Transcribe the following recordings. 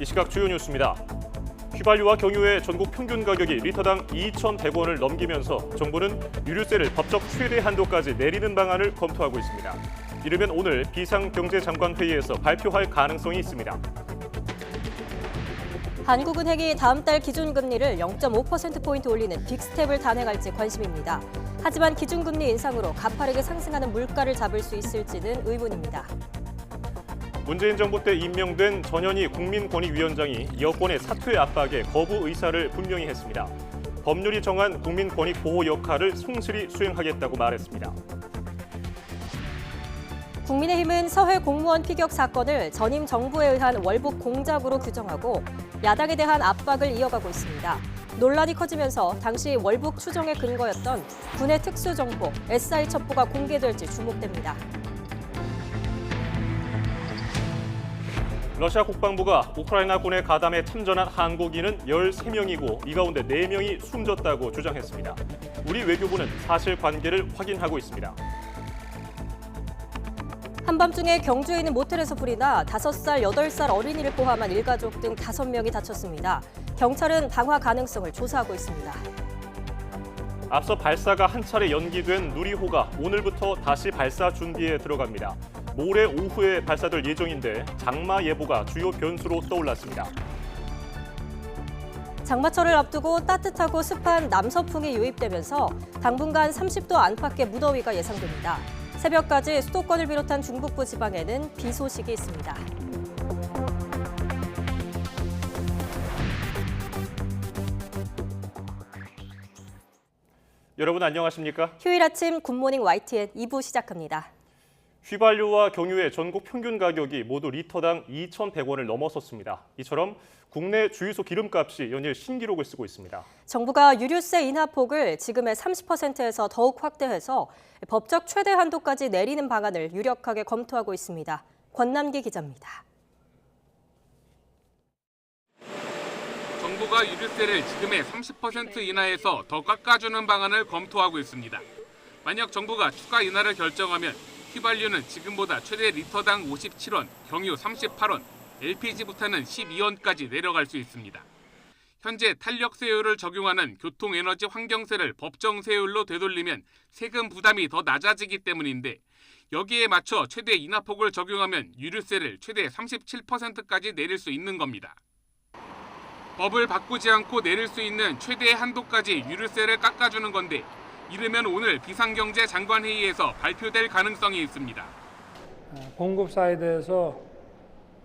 이 시각 주요 뉴스입니다. 휘발유와 경유의 전국 평균 가격이 리터당 2,100원을 넘기면서 정부는 유류세를 법적 최대 한도까지 내리는 방안을 검토하고 있습니다. 이르면 오늘 비상경제장관회의에서 발표할 가능성이 있습니다. 한국은행이 다음 달 기준금리를 0.5%포인트 올리는 빅스텝을 단행할지 관심입니다. 하지만 기준금리 인상으로 가파르게 상승하는 물가를 잡을 수 있을지는 의문입니다. 문재인 정부 때 임명된 전현희 국민권익위원장이 여권의 사퇴 압박에 거부 의사를 분명히 했습니다. 법률이 정한 국민권익 보호 역할을 성실히 수행하겠다고 말했습니다. 국민의힘은 서해 공무원 피격 사건을 전임 정부에 의한 월북 공작으로 규정하고 야당에 대한 압박을 이어가고 있습니다. 논란이 커지면서 당시 월북 추정의 근거였던 군의 특수정보 SI 첩보가 공개될지 주목됩니다. 러시아 국방부가 우크라이나 군의 가담에 참전한 한국인은 13명이고 이 가운데 4명이 숨졌다고 주장했습니다. 우리 외교부는 사실관계를 확인하고 있습니다. 한밤중에 경주에 있는 모텔에서 불이 나 5살, 8살 어린이를 포함한 일가족 등 5명이 다쳤습니다. 경찰은 방화 가능성을 조사하고 있습니다. 앞서 발사가 한 차례 연기된 누리호가 오늘부터 다시 발사 준비에 들어갑니다. 모레 오후에 발사될 예정인데 장마 예보가 주요 변수로 떠올랐습니다. 장마철을 앞두고 따뜻하고 습한 남서풍이 유입되면서 당분간 30도 안팎의 무더위가 예상됩니다. 새벽까지 수도권을 비롯한 중북부 지방에는 비 소식이 있습니다. 여러분 안녕하십니까? 휴일 아침 굿모닝 YTN 2부 시작합니다. 휘발유와 경유의 전국 평균 가격이 모두 리터당 2,100원을 넘어섰습니다. 이처럼 국내 주유소 기름값이 연일 신기록을 쓰고 있습니다. 정부가 유류세 인하폭을 지금의 30%에서 더욱 확대해서 법적 최대 한도까지 내리는 방안을 유력하게 검토하고 있습니다. 권남기 기자입니다. 정부가 유류세를 지금의 30% 인하에서 더 깎아주는 방안을 검토하고 있습니다. 만약 정부가 추가 인하를 결정하면 휘발유는 지금보다 최대 리터당 57원, 경유 38원, LPG부터는 12원까지 내려갈 수 있습니다. 현재 탄력세율을 적용하는 교통에너지 환경세를 법정세율로 되돌리면 세금 부담이 더 낮아지기 때문인데 여기에 맞춰 최대 인하폭을 적용하면 유류세를 최대 37%까지 내릴 수 있는 겁니다. 법을 바꾸지 않고 내릴 수 있는 최대 한도까지 유류세를 깎아주는 건데 이르면 오늘 비상경제장관회의에서 발표될 가능성이 있습니다. 공급 사이드에서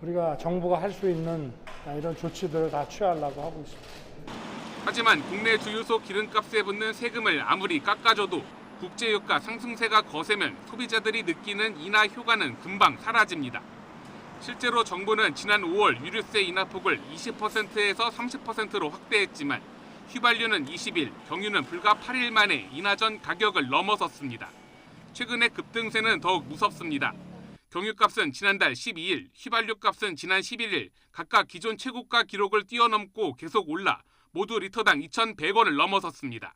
우리가 정부가 할 수 있는 이런 조치들을 다 취하려고 하고 있습니다. 하지만 국내 주유소 기름값에 붙는 세금을 아무리 깎아줘도 국제유가 상승세가 거세면 소비자들이 느끼는 인하 효과는 금방 사라집니다. 실제로 정부는 지난 5월 유류세 인하폭을 20%에서 30%로 확대했지만 휘발유는 20일, 경유는 불과 8일 만에 인하 전 가격을 넘어섰습니다. 최근의 급등세는 더욱 무섭습니다. 경유값은 지난달 12일, 휘발유값은 지난 11일 각각 기존 최고가 기록을 뛰어넘고 계속 올라 모두 리터당 2,100원을 넘어섰습니다.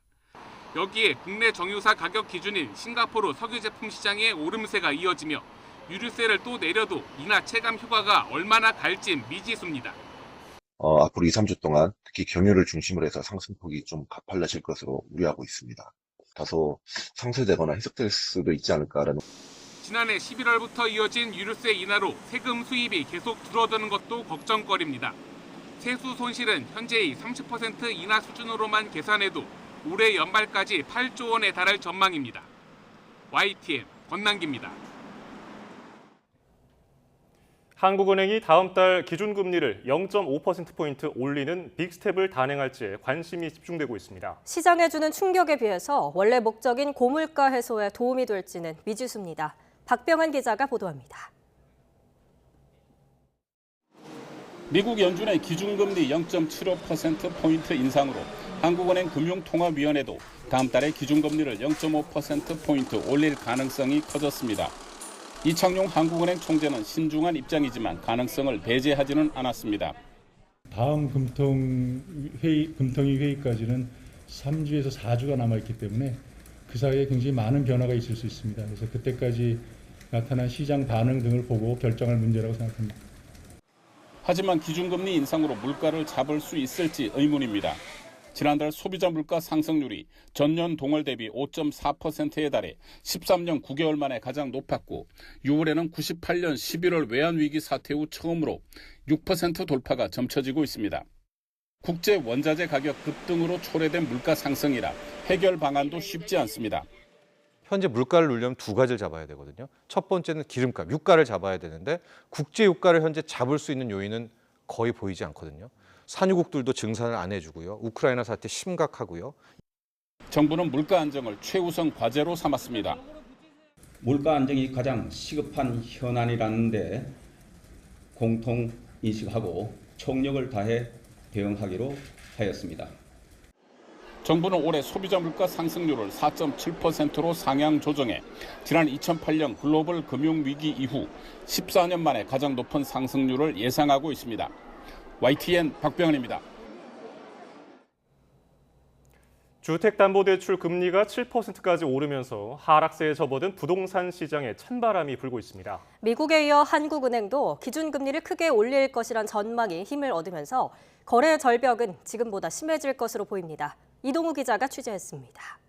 여기에 국내 정유사 가격 기준인 싱가포르 석유 제품 시장의 오름세가 이어지며 유류세를 또 내려도 인하 체감 효과가 얼마나 갈지 미지수입니다. 앞으로 2, 3주 동안 특히 경유를 중심으로 해서 상승폭이 좀 가팔라질 것으로 우려하고 있습니다. 다소 상쇄되거나 해석될 수도 있지 않을까라는. 지난해 11월부터 이어진 유류세 인하로 세금 수입이 계속 줄어드는 것도 걱정거리입니다. 세수 손실은 현재의 30% 인하 수준으로만 계산해도 올해 연말까지 8조 원에 달할 전망입니다. YTN 권남기입니다. 한국은행이 다음 달 기준금리를 0.5%포인트 올리는 빅스텝을 단행할지에 관심이 집중되고 있습니다. 시장에 주는 충격에 비해서 원래 목적인 고물가 해소에 도움이 될지는 미지수입니다. 박병환 기자가 보도합니다. 미국 연준의 기준금리 0.75%포인트 인상으로 한국은행 금융통화위원회도 다음 달에 기준금리를 0.5%포인트 올릴 가능성이 커졌습니다. 이창용 한국은행 총재는 신중한 입장이지만 가능성을 배제하지는 않았습니다. 다음 금통위 회의까지는 3주에서 4주가 남아있기 때문에 그 사이에 굉장히 많은 변화가 있을 수 있습니다. 그래서 그때까지 나타난 시장 반응 등을 보고 결정할 문제라고 생각합니다. 하지만 기준금리 인상으로 물가를 잡을 수 있을지 의문입니다. 지난달 소비자 물가 상승률이 전년 동월 대비 5.4%에 달해 13년 9개월 만에 가장 높았고 6월에는 98년 11월 외환위기 사태 후 처음으로 6% 돌파가 점쳐지고 있습니다. 국제 원자재 가격 급등으로 초래된 물가 상승이라 해결 방안도 쉽지 않습니다. 현재 물가를 누려면 두 가지를 잡아야 되거든요. 첫 번째는 기름값, 유가를 잡아야 되는데 국제 유가를 현재 잡을 수 있는 요인은 거의 보이지 않거든요. 산유국들도 증산을 안 해주고요. 우크라이나 사태 심각하고요. 정부는 물가 안정을 최우선 과제로 삼았습니다. 물가 안정이 가장 시급한 현안이라는데 공통 인식하고 총력을 다해 대응하기로 하였습니다. 정부는 올해 소비자 물가 상승률을 4.7%로 상향 조정해 지난 2008년 글로벌 금융위기 이후 14년 만에 가장 높은 상승률을 예상하고 있습니다. YTN 박병헌입니다. 주택담보대출 금리가 7%까지 오르면서 하락세에 접어든 부동산 시장에 찬바람이 불고 있습니다. 미국에 이어 한국은행도 기준금리를 크게 올릴 것이란 전망이 힘을 얻으면서 거래 절벽은 지금보다 심해질 것으로 보입니다. 이동우 기자가 취재했습니다.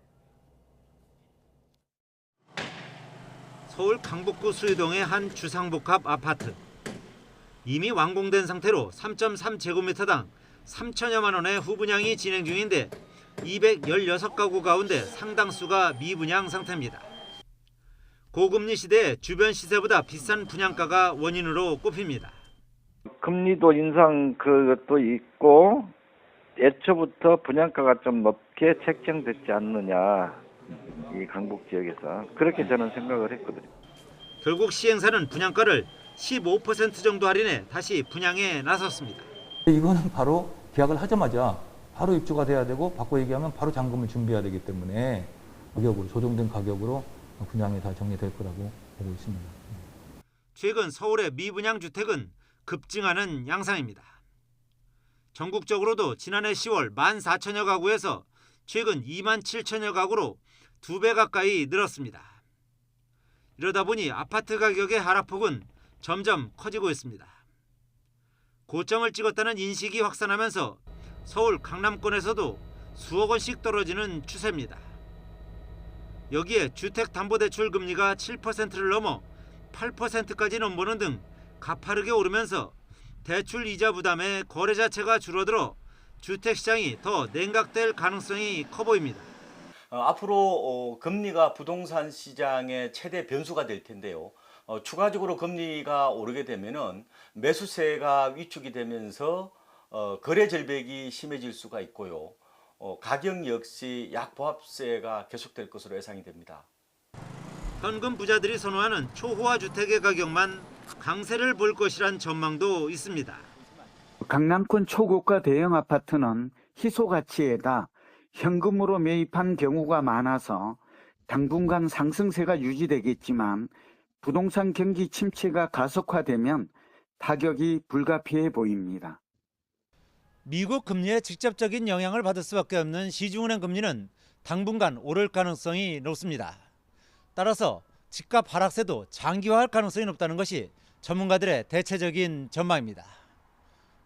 서울 강북구 수유동의 한 주상복합 아파트. 이미 완공된 상태로 3.3제곱미터당 3천여만 원의 후분양이 진행 중인데 216가구 가운데 상당수가 미분양 상태입니다. 고금리 시대에 주변 시세보다 비싼 분양가가 원인으로 꼽힙니다. 금리도 인상 그것도 있고 애초부터 분양가가 좀 높게 책정됐지 않느냐, 이 강북 지역에서 그렇게 저는 생각을 했거든요. 결국 시행사는 분양가를 15% 정도 할인해 다시 분양에 나섰습니다. 이거는 바로 계약을 하자마자 바로 입주가 돼야 되고 바꿔 얘기하면 바로 잔금을 준비해야 되기 때문에 가격으로 조정된 가격으로 분양이 다 정리될 거라고 보고 있습니다. 최근 서울의 미분양 주택은 급증하는 양상입니다. 전국적으로도 지난해 10월 14,000여 가구에서 최근 27,000여 가구로 2배 가까이 늘었습니다. 이러다 보니 아파트 가격의 하락폭은 점점 커지고 있습니다. 고점을 찍었다는 인식이 확산하면서 서울 강남권에서도 수억 원씩 떨어지는 추세입니다. 여기에 주택담보대출 금리가 7%를 넘어 8%까지 넘보는 등 가파르게 오르면서 대출 이자 부담에 거래 자체가 줄어들어 주택시장이 더 냉각될 가능성이 커 보입니다. 앞으로 금리가 부동산 시장의 최대 변수가 될 텐데요. 추가적으로 금리가 오르게 되면은 매수세가 위축이 되면서 거래 절벽이 심해질 수가 있고요. 가격 역시 약보합세가 계속될 것으로 예상이 됩니다. 현금 부자들이 선호하는 초호화 주택의 가격만 강세를 볼 것이란 전망도 있습니다. 강남권 초고가 대형 아파트는 희소 가치에다 현금으로 매입한 경우가 많아서 당분간 상승세가 유지되겠지만 부동산 경기 침체가 가속화되면 타격이 불가피해 보입니다. 미국 금리에 직접적인 영향을 받을 수밖에 없는 시중은행 금리는 당분간 오를 가능성이 높습니다. 따라서 집값 하락세도 장기화할 가능성이 높다는 것이 전문가들의 대체적인 전망입니다.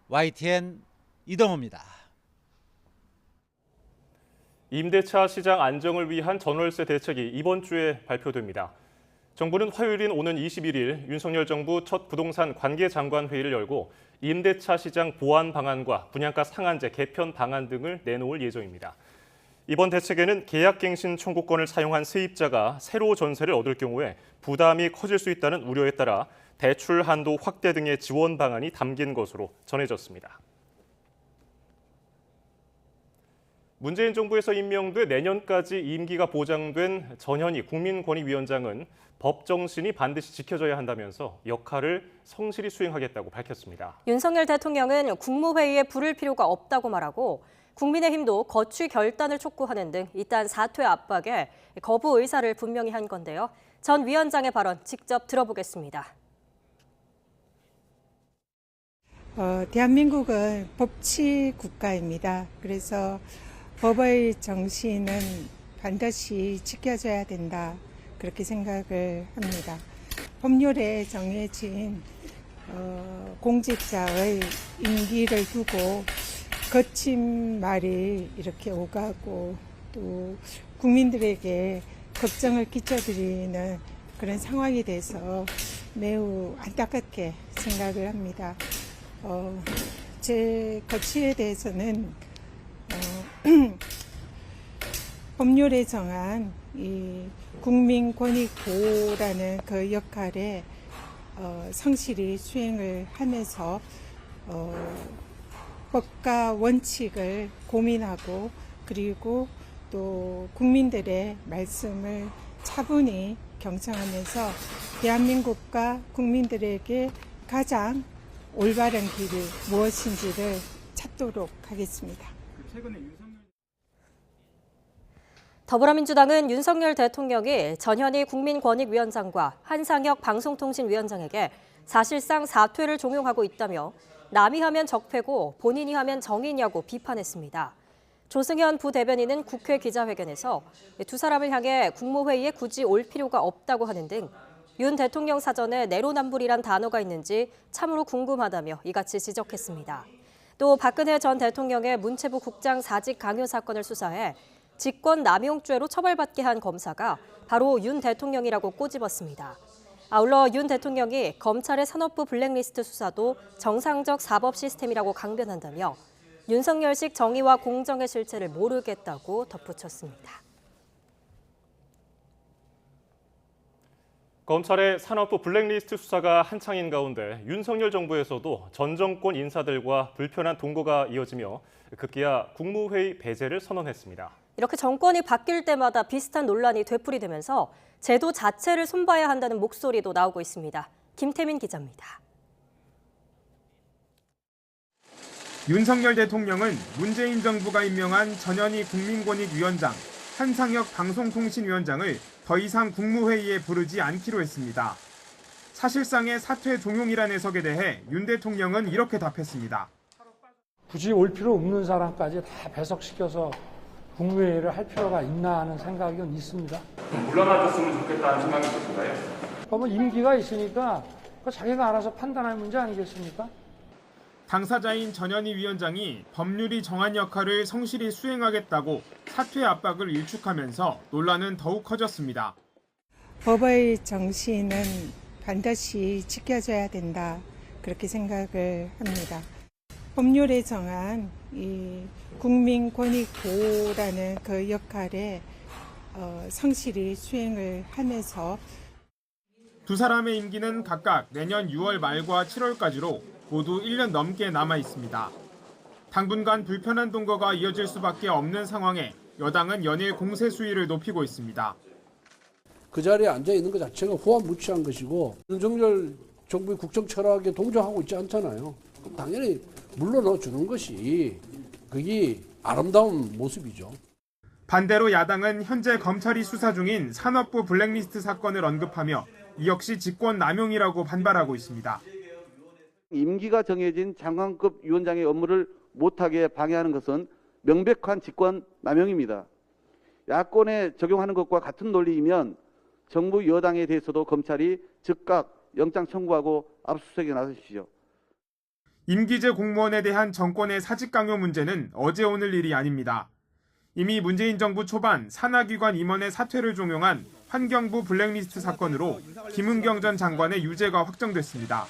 YTN 이동호입니다. 임대차 시장 안정을 위한 전월세 대책이 이번 주에 발표됩니다. 정부는 화요일인 오는 21일 윤석열 정부 첫 부동산 관계장관 회의를 열고 임대차 시장 보완 방안과 분양가 상한제 개편 방안 등을 내놓을 예정입니다. 이번 대책에는 계약갱신 청구권을 사용한 세입자가 새로 전세를 얻을 경우에 부담이 커질 수 있다는 우려에 따라 대출 한도 확대 등의 지원 방안이 담긴 것으로 전해졌습니다. 문재인 정부에서 임명돼 내년까지 임기가 보장된 전현희 국민권익위원장은 법 정신이 반드시 지켜져야 한다면서 역할을 성실히 수행하겠다고 밝혔습니다. 윤석열 대통령은 국무회의에 부를 필요가 없다고 말하고 국민의힘도 거취 결단을 촉구하는 등 이딴 사퇴 압박에 거부 의사를 분명히 한 건데요. 전 위원장의 발언 직접 들어보겠습니다. 대한민국은 법치 국가입니다. 그래서 법의 정신은 반드시 지켜져야 된다. 그렇게 생각을 합니다. 법률에 정해진 공직자의 임기를 두고 거친 말이 이렇게 오가고 또 국민들에게 걱정을 끼쳐드리는 그런 상황이 돼서 매우 안타깝게 생각을 합니다. 제 거취에 대해서는 법률에 정한 이 국민권익보호라는 그 역할에 성실히 수행을 하면서 법과 원칙을 고민하고 그리고 또 국민들의 말씀을 차분히 경청하면서 대한민국과 국민들에게 가장 올바른 길이 무엇인지를 찾도록 하겠습니다. 더불어민주당은 윤석열 대통령이 전현희 국민권익위원장과 한상혁 방송통신위원장에게 사실상 사퇴를 종용하고 있다며 남이 하면 적폐고 본인이 하면 정의냐고 비판했습니다. 조승현 부대변인은 국회 기자회견에서 두 사람을 향해 국무회의에 굳이 올 필요가 없다고 하는 등 윤 대통령 사전에 내로남불이란 단어가 있는지 참으로 궁금하다며 이같이 지적했습니다. 또 박근혜 전 대통령의 문체부 국장 사직 강요 사건을 수사해 직권 남용죄로 처벌받게 한 검사가 바로 윤 대통령이라고 꼬집었습니다. 아울러 윤 대통령이 검찰의 산업부 블랙리스트 수사도 정상적 사법 시스템이라고 강변한다며 윤석열식 정의와 공정의 실체를 모르겠다고 덧붙였습니다. 검찰의 산업부 블랙리스트 수사가 한창인 가운데 윤석열 정부에서도 전 정권 인사들과 불편한 동거가 이어지며 급기야 국무회의 배제를 선언했습니다. 이렇게 정권이 바뀔 때마다 비슷한 논란이 되풀이되면서 제도 자체를 손봐야 한다는 목소리도 나오고 있습니다. 김태민 기자입니다. 윤석열 대통령은 문재인 정부가 임명한 전현희 국민권익위원장, 한상혁 방송통신위원장을 더 이상 국무회의에 부르지 않기로 했습니다. 사실상의 사퇴 종용이라는 해석에 대해 윤 대통령은 이렇게 답했습니다. 굳이 올 필요 없는 사람까지 다 배석시켜서 국무회의를 할 필요가 있나 하는 생각은 있습니다. 물러나줬으면 좋겠다는 생각이 드신가요? 그러면 임기가 있으니까 자기가 알아서 판단할 문제 아니겠습니까? 당사자인 전현희 위원장이 법률이 정한 역할을 성실히 수행하겠다고 사퇴 압박을 일축하면서 논란은 더욱 커졌습니다. 법의 정신은 반드시 지켜져야 된다. 그렇게 생각을 합니다. 법률에 정한 이 국민권익보호라는 그 역할에 성실히 수행을 하면서 두 사람의 임기는 각각 내년 6월 말과 7월까지로 모두 1년 넘게 남아 있습니다. 당분간 불편한 동거가 이어질 수밖에 없는 상황에 여당은 연일 공세 수위를 높이고 있습니다. 그 자리에 앉아 있는 것 자체가 후한무치한 것이고 윤석열 정부의 국정 철학에 동조하고 있지 않잖아요. 당연히 물러나 주는 것이 그게 아름다운 모습이죠. 반대로 야당은 현재 검찰이 수사 중인 산업부 블랙리스트 사건을 언급하며 이 역시 직권 남용이라고 반발하고 있습니다. 임기가 정해진 장관급 위원장의 업무를 못하게 방해하는 것은 명백한 직권 남용입니다. 야권에 적용하는 것과 같은 논리이면 정부 여당에 대해서도 검찰이 즉각 영장 청구하고 압수수색에 나서십시오. 임기제 공무원에 대한 정권의 사직 강요 문제는 어제 오늘 일이 아닙니다. 이미 문재인 정부 초반 산하기관 임원의 사퇴를 종용한 환경부 블랙리스트 사건으로 김은경 전 장관의 유죄가 확정됐습니다.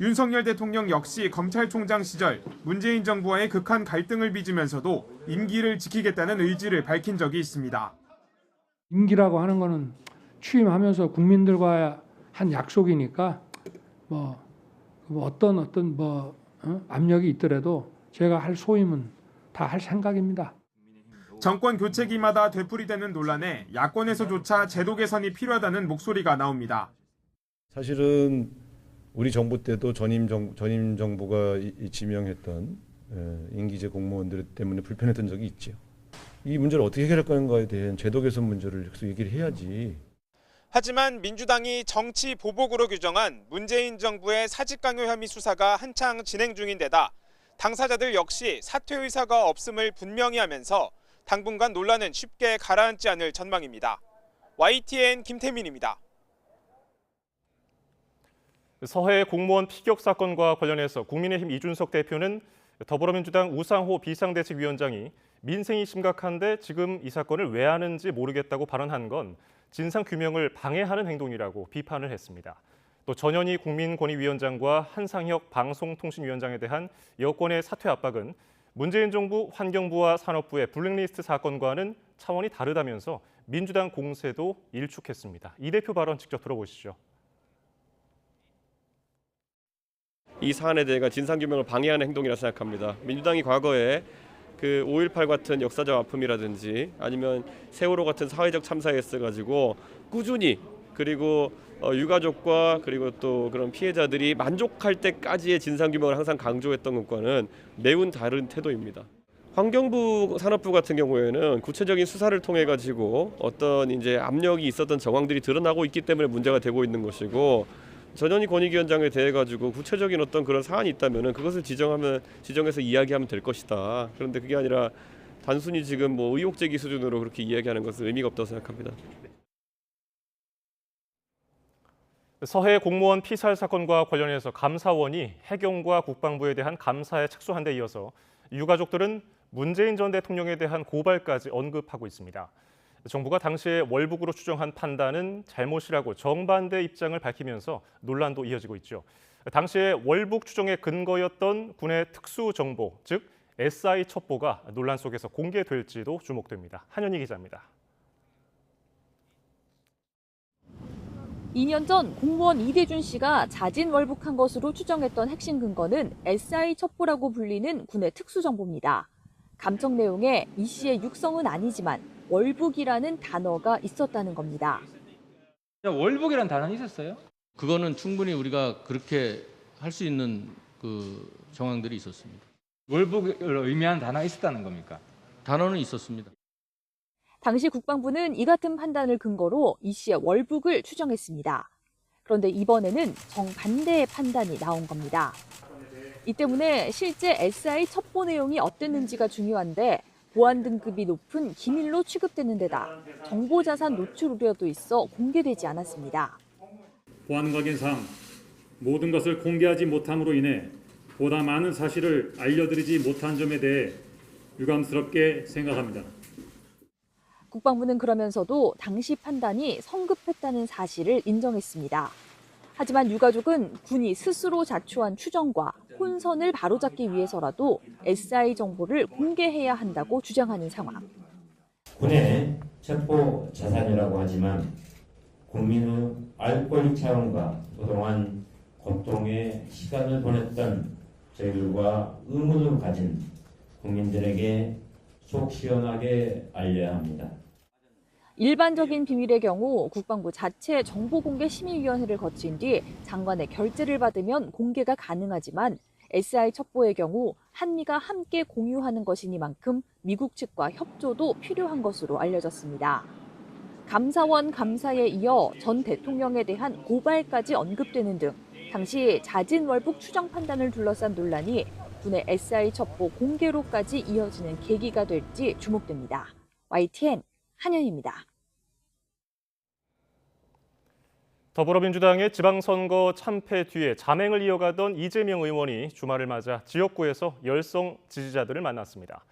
윤석열 대통령 역시 검찰총장 시절 문재인 정부와의 극한 갈등을 빚으면서도 임기를 지키겠다는 의지를 밝힌 적이 있습니다. 임기라고 하는 거는 취임하면서 국민들과 한 약속이니까 어떤 압력이 있더라도 제가 할 소임은 다 할 생각입니다. 정권 교체기마다 되풀이되는 논란에 야권에서조차 제도 개선이 필요하다는 목소리가 나옵니다. 사실은 우리 정부 때도 전임 정부가 지명했던 임기제 공무원들 때문에 불편했던 적이 있죠. 이 문제를 어떻게 해결할 건가에 대한 제도 개선 문제를 계속 얘기를 해야지. 하지만 민주당이 정치 보복으로 규정한 문재인 정부의 사직강요 혐의 수사가 한창 진행 중인 데다 당사자들 역시 사퇴 의사가 없음을 분명히 하면서 당분간 논란은 쉽게 가라앉지 않을 전망입니다. YTN 김태민입니다. 서해 공무원 피격 사건과 관련해서 국민의힘 이준석 대표는 더불어민주당 우상호 비상대책위원장이 민생이 심각한데 지금 이 사건을 왜 하는지 모르겠다고 발언한 건 진상규명을 방해하는 행동이라고 비판을 했습니다. 또 전현희 국민권익위원장과 한상혁 방송통신위원장에 대한 여권의 사퇴 압박은 문재인 정부 환경부와 산업부의 블랙리스트 사건과는 차원이 다르다면서 민주당 공세도 일축했습니다. 이 대표 발언 직접 들어보시죠. 이 사안에 대해 진상규명을 방해하는 행동이라 생각합니다. 민주당이 과거에 그 5.18 같은 역사적 아픔이라든지 아니면 세월호 같은 사회적 참사에 있어가지고 꾸준히 그리고 유가족과 그리고 또 그런 피해자들이 만족할 때까지의 진상규명을 항상 강조했던 것과는 매우 다른 태도입니다. 환경부, 산업부 같은 경우에는 구체적인 수사를 통해 가지고 어떤 이제 압력이 있었던 정황들이 드러나고 있기 때문에 문제가 되고 있는 것이고, 전현희 권익위원장에 대해 가지고 구체적인 어떤 그런 사안이 있다면은 그것을 지정해서 이야기하면 될 것이다. 그런데 그게 아니라 단순히 지금 뭐 의혹 제기 수준으로 그렇게 이야기하는 것은 의미가 없다고 생각합니다. 서해 공무원 피살 사건과 관련해서 감사원이 해경과 국방부에 대한 감사에 착수한 데 이어서 유가족들은 문재인 전 대통령에 대한 고발까지 언급하고 있습니다. 정부가 당시에 월북으로 추정한 판단은 잘못이라고 정반대 입장을 밝히면서 논란도 이어지고 있죠. 당시에 월북 추정의 근거였던 군의 특수정보, 즉 SI 첩보가 논란 속에서 공개될지도 주목됩니다. 한현희 기자입니다. 2년 전 공무원 이대준 씨가 자진 월북한 것으로 추정했던 핵심 근거는 SI 첩보라고 불리는 군의 특수정보입니다. 감청 내용에 이 씨의 육성은 아니지만 월북이라는 단어가 있었다는 겁니다. 월북이라는 단어는 있었어요? 그거는 충분히 우리가 그렇게 할 수 있는 그 정황들이 있었습니다. 월북을 의미하는 단어가 있었다는 겁니까? 단어는 있었습니다. 당시 국방부는 이 같은 판단을 근거로 이 씨의 월북을 추정했습니다. 그런데 이번에는 정반대의 판단이 나온 겁니다. 이 때문에 실제 SI 첩보 내용이 어땠는지가 중요한데 보안 등급이 높은 기밀로 취급되는 데다 정보자산 노출 우려도 있어 공개되지 않았습니다. 보안 관계상 모든 것을 공개하지 못함으로 인해 보다 많은 사실을 알려드리지 못한 점에 대해 유감스럽게 생각합니다. 국방부는 그러면서도 당시 판단이 성급했다는 사실을 인정했습니다. 하지만 유가족은 군이 스스로 자초한 추정과 혼선을 바로잡기 위해서라도 SI 정보를 공개해야 한다고 주장하는 상황. 군의 첩보 자산이라고 하지만 국민의 알 권리 차원과 그동안 고통의 시간을 보냈던 저희들과 의문을 가진 국민들에게 속 시원하게 알려야 합니다. 일반적인 비밀의 경우 국방부 자체 정보공개심의위원회를 거친 뒤 장관의 결재를 받으면 공개가 가능하지만 SI 첩보의 경우 한미가 함께 공유하는 것이니만큼 미국 측과 협조도 필요한 것으로 알려졌습니다. 감사원 감사에 이어 전 대통령에 대한 고발까지 언급되는 등 당시 자진 월북 추정 판단을 둘러싼 논란이 군의 SI 첩보 공개로까지 이어지는 계기가 될지 주목됩니다. YTN 한현입니다. 더불어민주당의 지방선거 참패 뒤에 자맹을 이어가던 이재명 의원이 주말을 맞아 지역구에서 열성 지지자들을 만났습니다.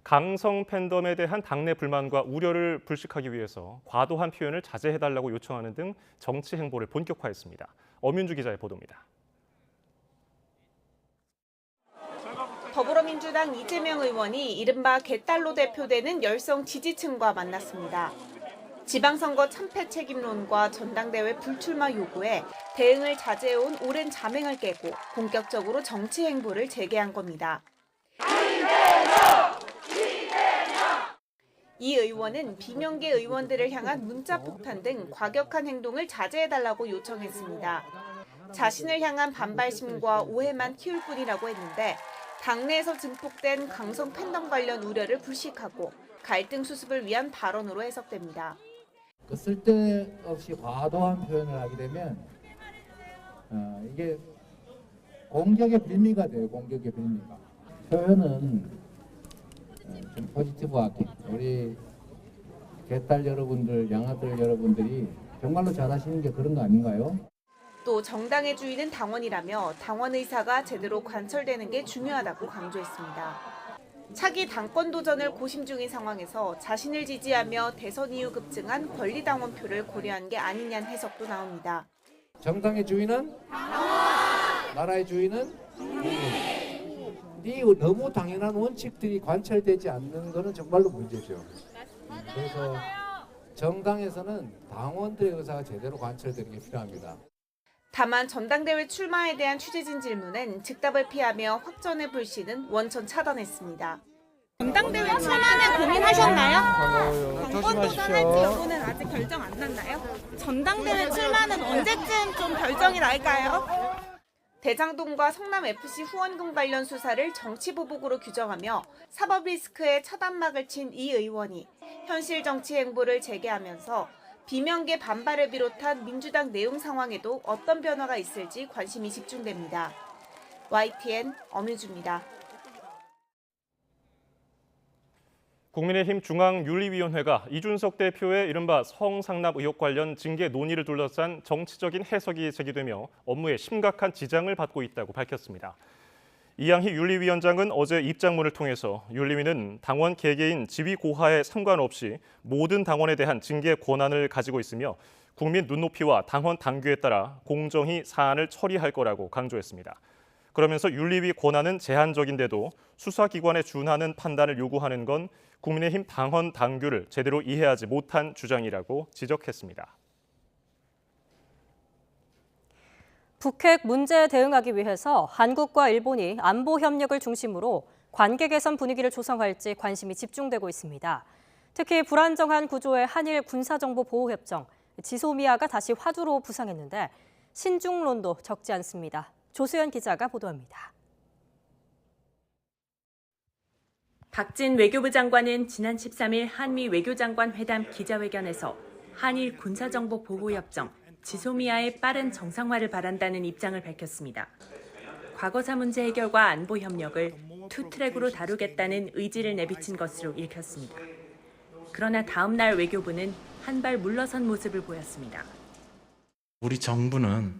강성 팬덤에 대한 당내 불만과 우려를 불식하기 위해서 과도한 표현을 자제해달라고 요청하는 등 정치 행보를 본격화했습니다. 엄윤주 기자의 보도입니다. 더불어민주당 이재명 의원이 이른바 개딸로 대표되는 열성 지지층과 만났습니다. 지방선거 참패 책임론과 전당대회 불출마 요구에 대응을 자제해온 오랜 자맹을 깨고 본격적으로 정치 행보를 재개한 겁니다. 이 의원은 비명계 의원들을 향한 문자 폭탄 등 과격한 행동을 자제해달라고 요청했습니다. 자신을 향한 반발심과 오해만 키울 뿐이라고 했는데 당내에서 증폭된 강성 팬덤 관련 우려를 불식하고 갈등 수습을 위한 발언으로 해석됩니다. 그 쓸데없이 과도한 표현을 하게 되면 이게 공격의 빌미가 돼요. 공격의 빌미가. 표현은 좀 포지티브하게 우리 개딸 여러분들, 양아들 여러분들이 정말로 잘하시는 게 그런 거 아닌가요? 또 정당의 주인은 당원이라며 당원 의사가 제대로 관철되는 게 중요하다고 강조했습니다. 차기 당권 도전을 고심 중인 상황에서 자신을 지지하며 대선 이후 급증한 권리당원표를 고려한 게 아니냐는 해석도 나옵니다. 정당의 주인은 나라의 주인은 이 너무 당연한 원칙들이 관철되지 않는 것은 정말로 문제죠. 그래서 정당에서는 당원들의 의사가 제대로 관철되는 게 필요합니다. 다만 전당대회 출마에 대한 취재진 질문엔 즉답을 피하며 확전의 불씨는 원천 차단했습니다. 전당대회 출마는 고민하셨나요? 당권 도전할지 여부는 아직 결정 안 났나요? 전당대회 출마는 언제쯤 좀 결정이 날까요? 대장동과 성남FC 후원금 관련 수사를 정치보복으로 규정하며 사법 리스크에 차단막을 친 이 의원이 현실 정치 행보를 재개하면서 비명계 반발을 비롯한 민주당 내용 상황에도 어떤 변화가 있을지 관심이 집중됩니다. YTN 엄유주입니다. 국민의힘 중앙윤리위원회가 이준석 대표의 이른바 성상납 의혹 관련 징계 논의를 둘러싼 정치적인 해석이 제기되며 업무에 심각한 지장을 받고 있다고 밝혔습니다. 이양희 윤리위원장은 어제 입장문을 통해서 윤리위는 당원 개개인 지위 고하에 상관없이 모든 당원에 대한 징계 권한을 가지고 있으며 국민 눈높이와 당원 당규에 따라 공정히 사안을 처리할 거라고 강조했습니다. 그러면서 윤리위 권한은 제한적인데도 수사기관에 준하는 판단을 요구하는 건 국민의힘 당원 당규를 제대로 이해하지 못한 주장이라고 지적했습니다. 북핵 문제에 대응하기 위해서 한국과 일본이 안보 협력을 중심으로 관계 개선 분위기를 조성할지 관심이 집중되고 있습니다. 특히 불안정한 구조의 한일 군사정보보호협정, 지소미아가 다시 화두로 부상했는데 신중론도 적지 않습니다. 조수연 기자가 보도합니다. 박진 외교부 장관은 지난 13일 한미 외교장관 회담 기자회견에서 한일 군사정보보호협정, 지소미아의 빠른 정상화를 바란다는 입장을 밝혔습니다. 과거사 문제 해결과 안보 협력을 투 트랙으로 다루겠다는 의지를 내비친 것으로 읽혔습니다. 그러나 다음 날 외교부는 한 발 물러선 모습을 보였습니다. 우리 정부는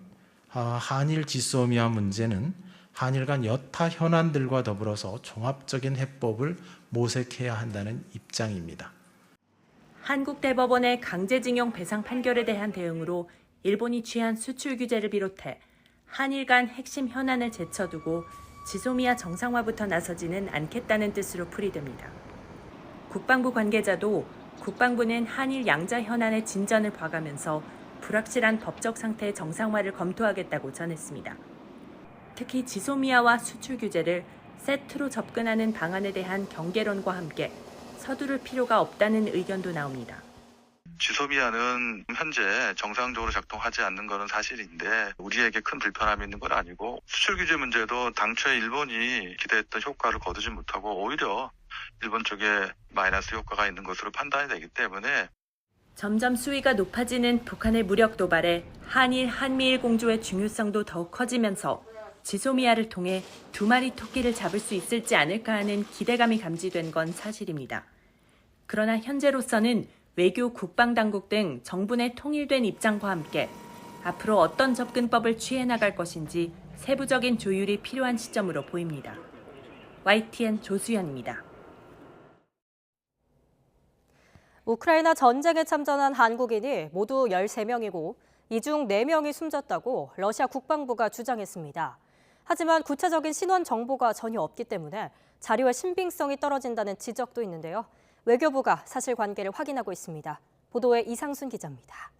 한일 지소미아 문제는 한일 간 여타 현안들과 더불어서 종합적인 해법을 모색해야 한다는 입장입니다. 한국 대법원의 강제징용 배상 판결에 대한 대응으로 일본이 취한 수출 규제를 비롯해 한일 간 핵심 현안을 제쳐두고 지소미아 정상화부터 나서지는 않겠다는 뜻으로 풀이됩니다. 국방부 관계자도 국방부는 한일 양자 현안의 진전을 봐가면서 불확실한 법적 상태의 정상화를 검토하겠다고 전했습니다. 특히 지소미아와 수출 규제를 세트로 접근하는 방안에 대한 경계론과 함께 서두를 필요가 없다는 의견도 나옵니다. 지소미아는 현재 정상적으로 작동하지 않는 것은 사실인데 우리에게 큰 불편함이 있는 건 아니고 수출 규제 문제도 당초에 일본이 기대했던 효과를 거두지 못하고 오히려 일본 쪽에 마이너스 효과가 있는 것으로 판단이 되기 때문에 점점 수위가 높아지는 북한의 무력 도발에 한일, 한미일 공조의 중요성도 더욱 커지면서 지소미아를 통해 두 마리 토끼를 잡을 수 있을지 않을까 하는 기대감이 감지된 건 사실입니다. 그러나 현재로서는 외교, 국방당국 등 정부 내 통일된 입장과 함께 앞으로 어떤 접근법을 취해 나갈 것인지 세부적인 조율이 필요한 시점으로 보입니다. YTN 조수연입니다. 우크라이나 전쟁에 참전한 한국인이 모두 13명이고 이 중 4명이 숨졌다고 러시아 국방부가 주장했습니다. 하지만 구체적인 신원 정보가 전혀 없기 때문에 자료의 신빙성이 떨어진다는 지적도 있는데요. 외교부가 사실관계를 확인하고 있습니다. 보도에 이상순 기자입니다.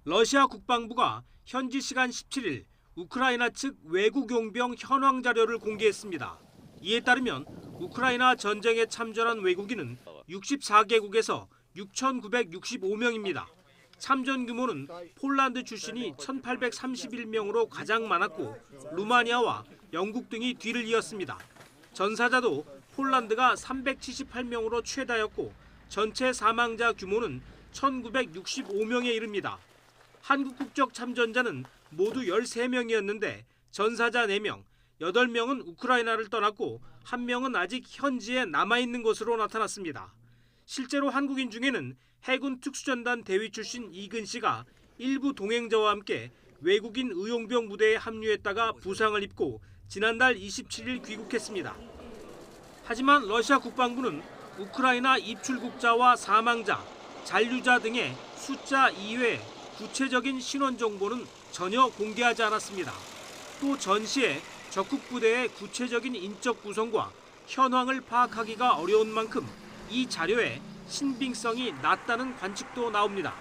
러시아 국방부가 현지 시간 17일 우크라이나 측 외국 용병 현황 자료를 공개했습니다. 이에 따르면 우크라이나 전쟁에 참전한 외국인은 64개국에서 6,965명입니다. 참전 규모는 폴란드 출신이 1,831명으로 가장 많았고 루마니아와 영국 등이 뒤를 이었습니다. 전사자도 폴란드가 378명으로 최다였고 전체 사망자 규모는 1,965명에 이릅니다. 한국 국적 참전자는 모두 13명이었는데 전사자 4명, 8명은 우크라이나를 떠났고 1명은 아직 현지에 남아있는 것으로 나타났습니다. 실제로 한국인 중에는 해군 특수전단 대위 출신 이근 씨가 일부 동행자와 함께 외국인 의용병 부대에 합류했다가 부상을 입고 지난달 27일 귀국했습니다. 하지만 러시아 국방부는 우크라이나 입출국자와 사망자, 잔류자 등의 숫자 이외에 구체적인 신원 정보는 전혀 공개하지 않았습니다. 또 전시에 적국 부대의 구체적인 인적 구성과 현황을 파악하기가 어려운 만큼 이 자료에 신빙성이 낮다는 관측도 나옵니다.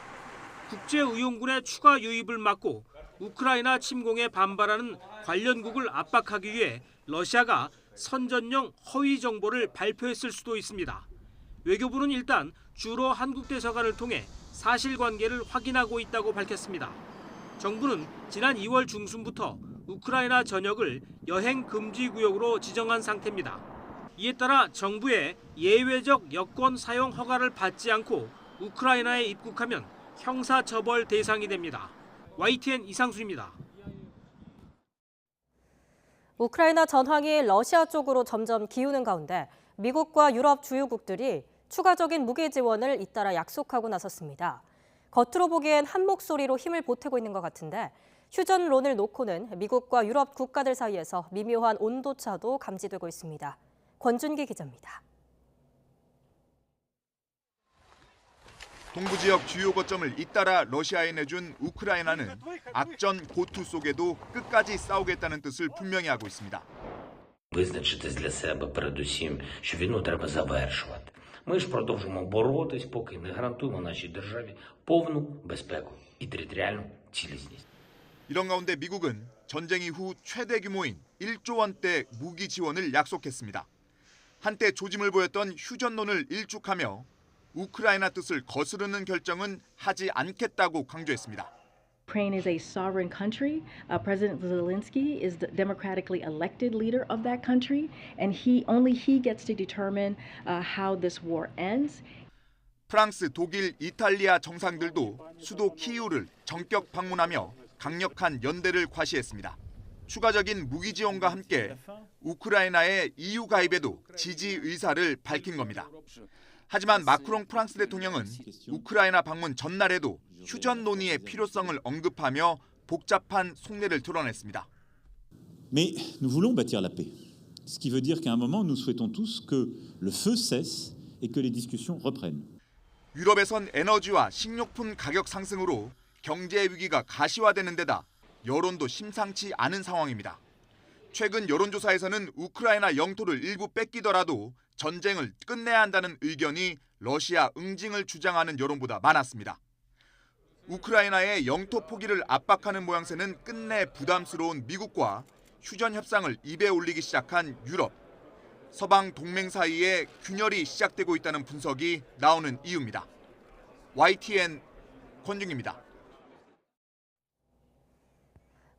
국제의용군의 추가 유입을 막고 우크라이나 침공에 반발하는 관련국을 압박하기 위해 러시아가 선전용 허위 정보를 발표했을 수도 있습니다. 외교부는 일단 주로 한국 대사관을 통해 사실관계를 확인하고 있다고 밝혔습니다. 정부는 지난 2월 중순부터 우크라이나 전역을 여행 금지 구역으로 지정한 상태입니다. 이에 따라 정부의 예외적 여권 사용 허가를 받지 않고 우크라이나에 입국하면 형사처벌 대상이 됩니다. YTN 이상수입니다. 우크라이나 전황이 러시아 쪽으로 점점 기우는 가운데 미국과 유럽 주요국들이 추가적인 무기 지원을 잇따라 약속하고 나섰습니다. 겉으로 보기엔 한 목소리로 힘을 보태고 있는 것 같은데 휴전론을 놓고는 미국과 유럽 국가들 사이에서 미묘한 온도차도 감지되고 있습니다. 권준기 기자입니다. 동부 지역 주요 거점을 잇따라 러시아에 내준 우크라이나는 악전 고투 속에도 끝까지 싸우겠다는 뜻을 분명히 하고 있습니다. Визначитись для себе передусім, що війну треба завершувати. Ми ж продовжимо боротись, поки не гарантуємо нашій державі повну безпеку і територіальну цілісність. 이런 가운데 미국은 전쟁 이후 최대 규모인 1조 원대 무기 지원을 약속했습니다. 한때 조짐을 보였던 휴전론을 일축하며 우크라이나 뜻을 거스르는 결정은 하지 않겠다고 강조했습니다. Ukraine is a sovereign country. President Zelensky is the democratically elected leader of that country, and only he gets to determine how this war ends. 프랑스, 독일, 이탈리아 정상들도 수도 키이우를 전격 방문하며 강력한 연대를 과시했습니다. 추가적인 무기 지원과 함께 우크라이나의 EU 가입에도 지지 의사를 밝힌 겁니다. 하지만 마크롱 프랑스 대통령은 우크라이나 방문 전날에도 휴전 논의의 필요성을 언급하며 복잡한 속내를 드러냈습니다. Mais nous voulons bâtir la paix. Ce qui veut dire qu'à un moment nous souhaitons tous que le feu cesse et que les discussions reprennent. 유럽에선 에너지와 식료품 가격 상승으로 경제 위기가 가시화되는 데다 여론도 심상치 않은 상황입니다. 최근 여론조사에서는 우크라이나 영토를 일부 뺏기더라도 전쟁을 끝내야 한다는 의견이 러시아 응징을 주장하는 여론보다 많았습니다. 우크라이나의 영토 포기를 압박하는 모양새는 끝내 부담스러운 미국과 휴전 협상을 입에 올리기 시작한 유럽. 서방 동맹 사이에 균열이 시작되고 있다는 분석이 나오는 이유입니다. YTN 권중입니다.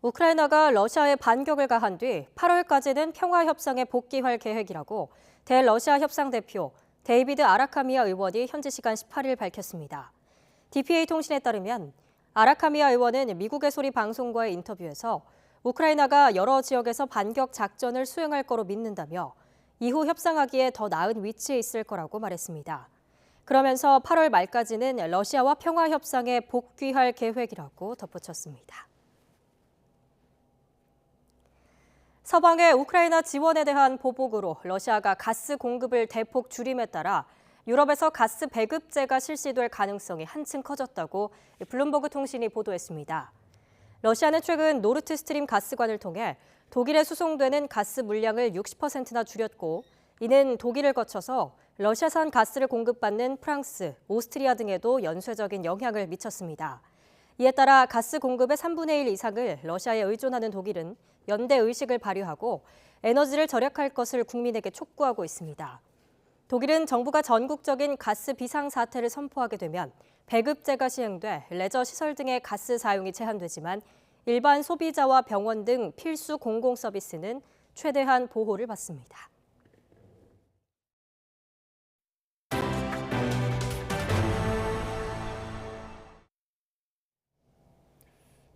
우크라이나가 러시아에 반격을 가한 뒤 8월까지는 평화협상에 복귀할 계획이라고 대러시아 협상 대표 데이비드 아라카미아 의원이 현지 시간 18일 밝혔습니다. DPA 통신에 따르면 아라카미아 의원은 미국의 소리 방송과의 인터뷰에서 우크라이나가 여러 지역에서 반격 작전을 수행할 거로 믿는다며 이후 협상하기에 더 나은 위치에 있을 거라고 말했습니다. 그러면서 8월 말까지는 러시아와 평화협상에 복귀할 계획이라고 덧붙였습니다. 서방의 우크라이나 지원에 대한 보복으로 러시아가 가스 공급을 대폭 줄임에 따라 유럽에서 가스 배급제가 실시될 가능성이 한층 커졌다고 블룸버그 통신이 보도했습니다. 러시아는 최근 노르트스트림 가스관을 통해 독일에 수송되는 가스 물량을 60%나 줄였고 이는 독일을 거쳐서 러시아산 가스를 공급받는 프랑스, 오스트리아 등에도 연쇄적인 영향을 미쳤습니다. 이에 따라 가스 공급의 3분의 1 이상을 러시아에 의존하는 독일은 연대 의식을 발휘하고 에너지를 절약할 것을 국민에게 촉구하고 있습니다. 독일은 정부가 전국적인 가스 비상사태를 선포하게 되면 배급제가 시행돼 레저 시설 등의 가스 사용이 제한되지만 일반 소비자와 병원 등 필수 공공 서비스는 최대한 보호를 받습니다.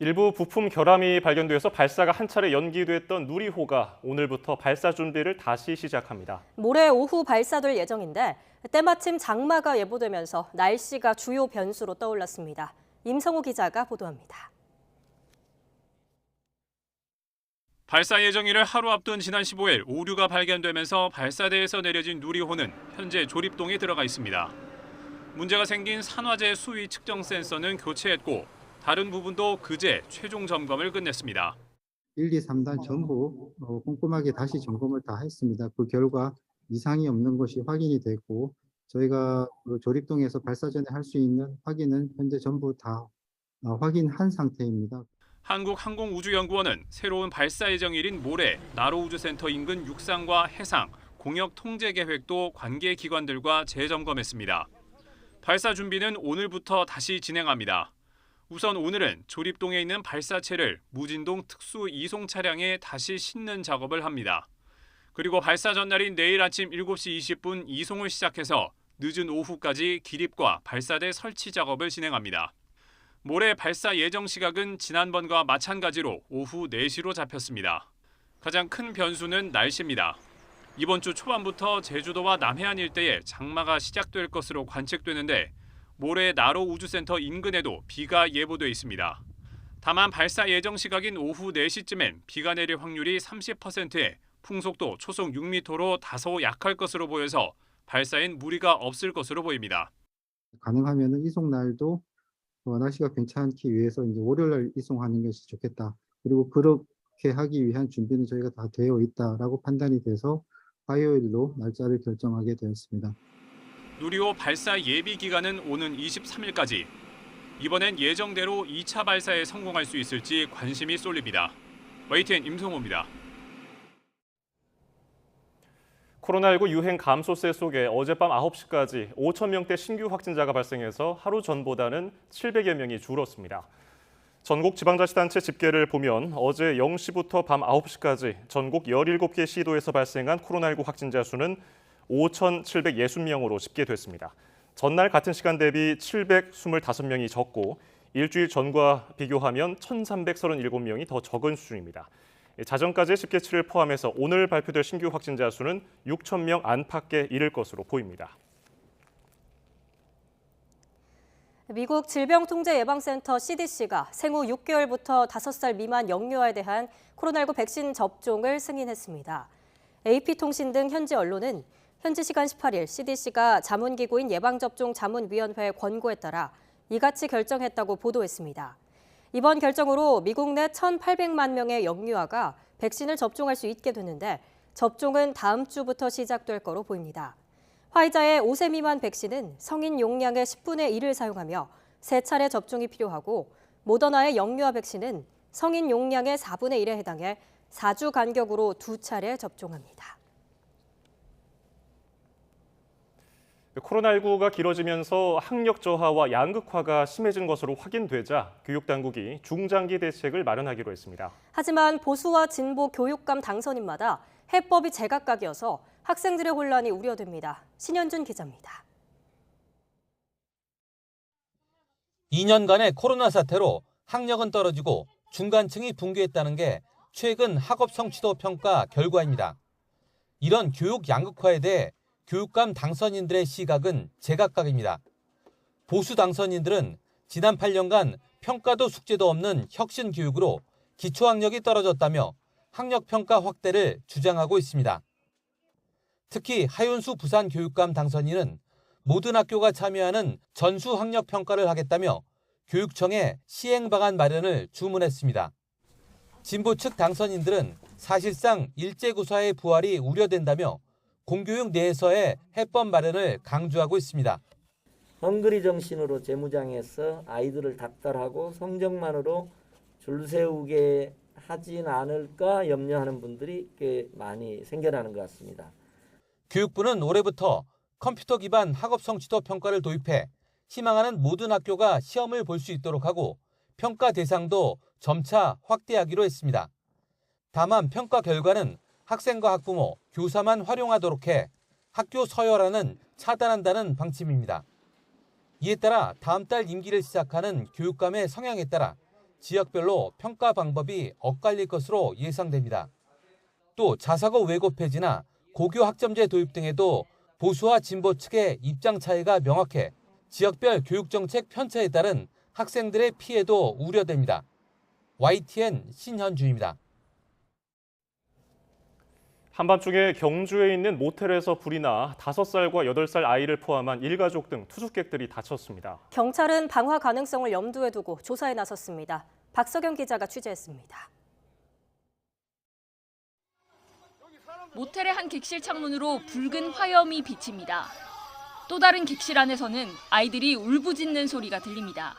일부 부품 결함이 발견돼서 발사가 한 차례 연기됐던 누리호가 오늘부터 발사 준비를 다시 시작합니다. 모레 오후 발사될 예정인데 때마침 장마가 예보되면서 날씨가 주요 변수로 떠올랐습니다. 임성호 기자가 보도합니다. 발사 예정일을 하루 앞둔 지난 15일 오류가 발견되면서 발사대에서 내려진 누리호는 현재 조립동에 들어가 있습니다. 문제가 생긴 산화제 수위 측정 센서는 교체했고 다른 부분도 그제 최종 점검을 끝냈습니다. 1, 2, 3단 전부 꼼꼼하게 다시 점검을 다 했습니다. 그 결과 이상이 없는 것이 확인이 됐고 저희가 조립동에서 발사 전에 할 수 있는 확인은 현재 전부 다 확인한 상태입니다. 한국항공우주연구원은 새로운 발사 예정일인 모레 나로우주센터 인근 육상과 해상, 공역 통제 계획도 관계 기관들과 재점검했습니다. 발사 준비는 오늘부터 다시 진행합니다. 우선 오늘은 조립동에 있는 발사체를 무진동 특수 이송 차량에 다시 싣는 작업을 합니다. 그리고 발사 전날인 내일 아침 7시 20분 이송을 시작해서 늦은 오후까지 기립과 발사대 설치 작업을 진행합니다. 모레 발사 예정 시각은 지난번과 마찬가지로 오후 4시로 잡혔습니다. 가장 큰 변수는 날씨입니다. 이번 주 초반부터 제주도와 남해안 일대에 장마가 시작될 것으로 관측되는데 모레 나로 우주센터 인근에도 비가 예보돼 있습니다. 다만 발사 예정 시각인 오후 4시쯤엔 비가 내릴 확률이 30%에 풍속도 초속 6m로 다소 약할 것으로 보여서 발사엔 무리가 없을 것으로 보입니다. 가능하면 이송 날도 날씨가 괜찮기 위해서 이제 월요일 날 이송하는 것이 좋겠다. 그리고 그렇게 하기 위한 준비는 저희가 다 되어 있다라고 판단이 돼서 화요일로 날짜를 결정하게 되었습니다. 누리호 발사 예비 기간은 오는 23일까지. 이번엔 예정대로 2차 발사에 성공할 수 있을지 관심이 쏠립니다. YTN 임성호입니다. 코로나19 유행 감소세 속에 어젯밤 9시까지 5천 명대 신규 확진자가 발생해서 하루 전보다는 700여 명이 줄었습니다. 전국 지방자치단체 집계를 보면 어제 0시부터 밤 9시까지 전국 17개 시도에서 발생한 코로나19 확진자 수는 5,760명으로 집계됐습니다. 전날 같은 시간 대비 725명이 적고 일주일 전과 비교하면 1,337명이 더 적은 수준입니다. 자정까지의 집계치를 포함해서 오늘 발표될 신규 확진자 수는 6,000명 안팎에 이를 것으로 보입니다. 미국 질병통제예방센터 CDC가 생후 6개월부터 5살 미만 영유아에 대한 코로나19 백신 접종을 승인했습니다. AP통신 등 현지 언론은 현지 시간 18일 CDC가 자문기구인 예방접종자문위원회의 권고에 따라 이같이 결정했다고 보도했습니다. 이번 결정으로 미국 내 1,800만 명의 영유아가 백신을 접종할 수 있게 됐는데 접종은 다음 주부터 시작될 거로 보입니다. 화이자의 5세 미만 백신은 성인 용량의 10분의 1을 사용하며 3차례 접종이 필요하고 모더나의 영유아 백신은 성인 용량의 4분의 1에 해당해 4주 간격으로 2차례 접종합니다. 코로나19가 길어지면서 학력 저하와 양극화가 심해진 것으로 확인되자 교육당국이 중장기 대책을 마련하기로 했습니다. 하지만 보수와 진보 교육감 당선인마다 해법이 제각각이어서 학생들의 혼란이 우려됩니다. 신현준 기자입니다. 2년간의 코로나 사태로 학력은 떨어지고 중간층이 붕괴했다는 게 최근 학업 성취도 평가 결과입니다. 이런 교육 양극화에 대해 교육감 당선인들의 시각은 제각각입니다. 보수 당선인들은 지난 8년간 평가도 숙제도 없는 혁신 교육으로 기초학력이 떨어졌다며 학력평가 확대를 주장하고 있습니다. 특히 하윤수 부산교육감 당선인은 모든 학교가 참여하는 전수 학력평가를 하겠다며 교육청에 시행 방안 마련을 주문했습니다. 진보 측 당선인들은 사실상 일제구사의 부활이 우려된다며 공교육 내에서의 해법 마련을 강조하고 있습니다. 헝그리 정신으로 재무장해서 아이들을 닥달하고 성적만으로 줄 세우게 하진 않을까 염려하는 분들이 꽤 많이 생겨나는 것 같습니다. 교육부는 올해부터 컴퓨터 기반 학업 성취도 평가를 도입해 희망하는 모든 학교가 시험을 볼 수 있도록 하고 평가 대상도 점차 확대하기로 했습니다. 다만 평가 결과는 학생과 학부모, 교사만 활용하도록 해 학교 서열화는 차단한다는 방침입니다. 이에 따라 다음 달 임기를 시작하는 교육감의 성향에 따라 지역별로 평가 방법이 엇갈릴 것으로 예상됩니다. 또 자사고 외고 폐지나 고교 학점제 도입 등에도 보수와 진보 측의 입장 차이가 명확해 지역별 교육정책 편차에 따른 학생들의 피해도 우려됩니다. YTN 신현주입니다. 한밤중에 경주에 있는 모텔에서 불이 나 5살과 8살 아이를 포함한 일가족 등 투숙객들이 다쳤습니다. 경찰은 방화 가능성을 염두에 두고 조사에 나섰습니다. 박석영 기자가 취재했습니다. 모텔의 한 객실 창문으로 붉은 화염이 비칩니다. 또 다른 객실 안에서는 아이들이 울부짖는 소리가 들립니다.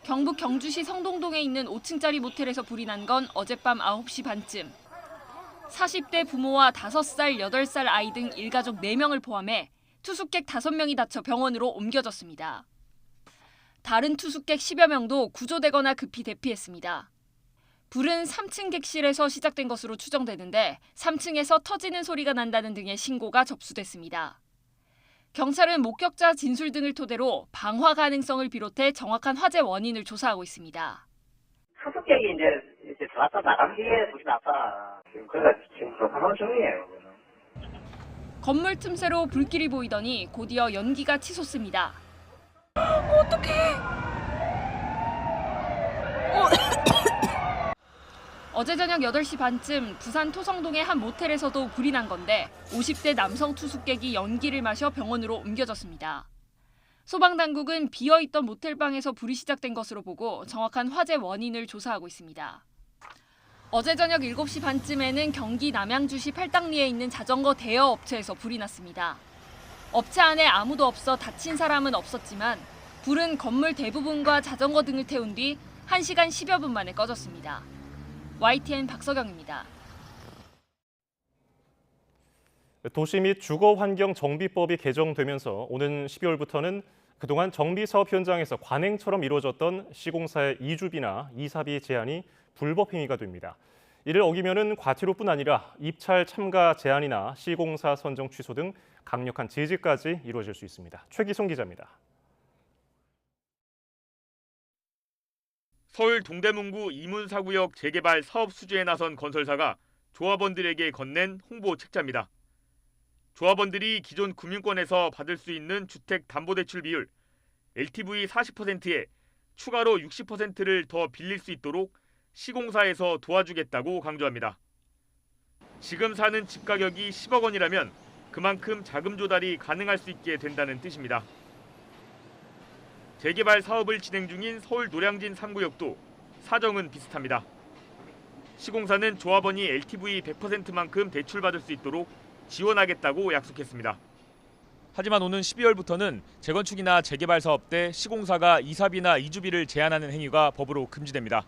경북 경주시 성동동에 있는 5층짜리 모텔에서 불이 난 건 어젯밤 9시 반쯤. 40대 부모와 5살, 8살 아이 등 일가족 4명을 포함해 투숙객 5명이 다쳐 병원으로 옮겨졌습니다. 다른 투숙객 10여 명도 구조되거나 급히 대피했습니다. 불은 3층 객실에서 시작된 것으로 추정되는데 3층에서 터지는 소리가 난다는 등의 신고가 접수됐습니다. 경찰은 목격자 진술 등을 토대로 방화 가능성을 비롯해 정확한 화재 원인을 조사하고 있습니다. 투숙객이 이제 들어왔다 나간 뒤에 불이 났다. 지금 그런 상황 중이에요. 건물 틈새로 불길이 보이더니 곧이어 연기가 치솟습니다. 어떡해! 어제 저녁 8시 반쯤 부산 토성동의 한 모텔에서도 불이 난 건데 50대 남성 투숙객이 연기를 마셔 병원으로 옮겨졌습니다. 소방당국은 비어있던 모텔방에서 불이 시작된 것으로 보고 정확한 화재 원인을 조사하고 있습니다. 어제 저녁 7시 반쯤에는 경기 남양주시 팔당리에 있는 자전거 대여 업체에서 불이 났습니다. 업체 안에 아무도 없어 다친 사람은 없었지만 불은 건물 대부분과 자전거 등을 태운 뒤 1시간 10여 분 만에 꺼졌습니다. YTN 박석영입니다. 도시 및 주거환경정비법이 개정되면서 오는 12월부터는 그동안 정비사업 현장에서 관행처럼 이루어졌던 시공사의 이주비나 이사비 제한이 불법 행위가 됩니다. 이를 어기면은 과태료뿐 아니라 입찰 참가 제한이나 시공사 선정 취소 등 강력한 제재까지 이루어질 수 있습니다. 최기송 기자입니다. 서울 동대문구 이문사구역 재개발 사업 수주에 나선 건설사가 조합원들에게 건넨 홍보 책자입니다. 조합원들이 기존 금융권에서 받을 수 있는 주택담보대출 비율 LTV 40%에 추가로 60%를 더 빌릴 수 있도록 시공사에서 도와주겠다고 강조합니다. 지금 사는 집 가격이 10억 원이라면 그만큼 자금 조달이 가능할 수 있게 된다는 뜻입니다. 재개발 사업을 진행 중인 서울 노량진 3구역도 사정은 비슷합니다. 시공사는 조합원이 LTV 100%만큼 대출받을 수 있도록 지원하겠다고 약속했습니다. 하지만 오는 12월부터는 재건축이나 재개발 사업 때 시공사가 이사비나 이주비를 제한하는 행위가 법으로 금지됩니다.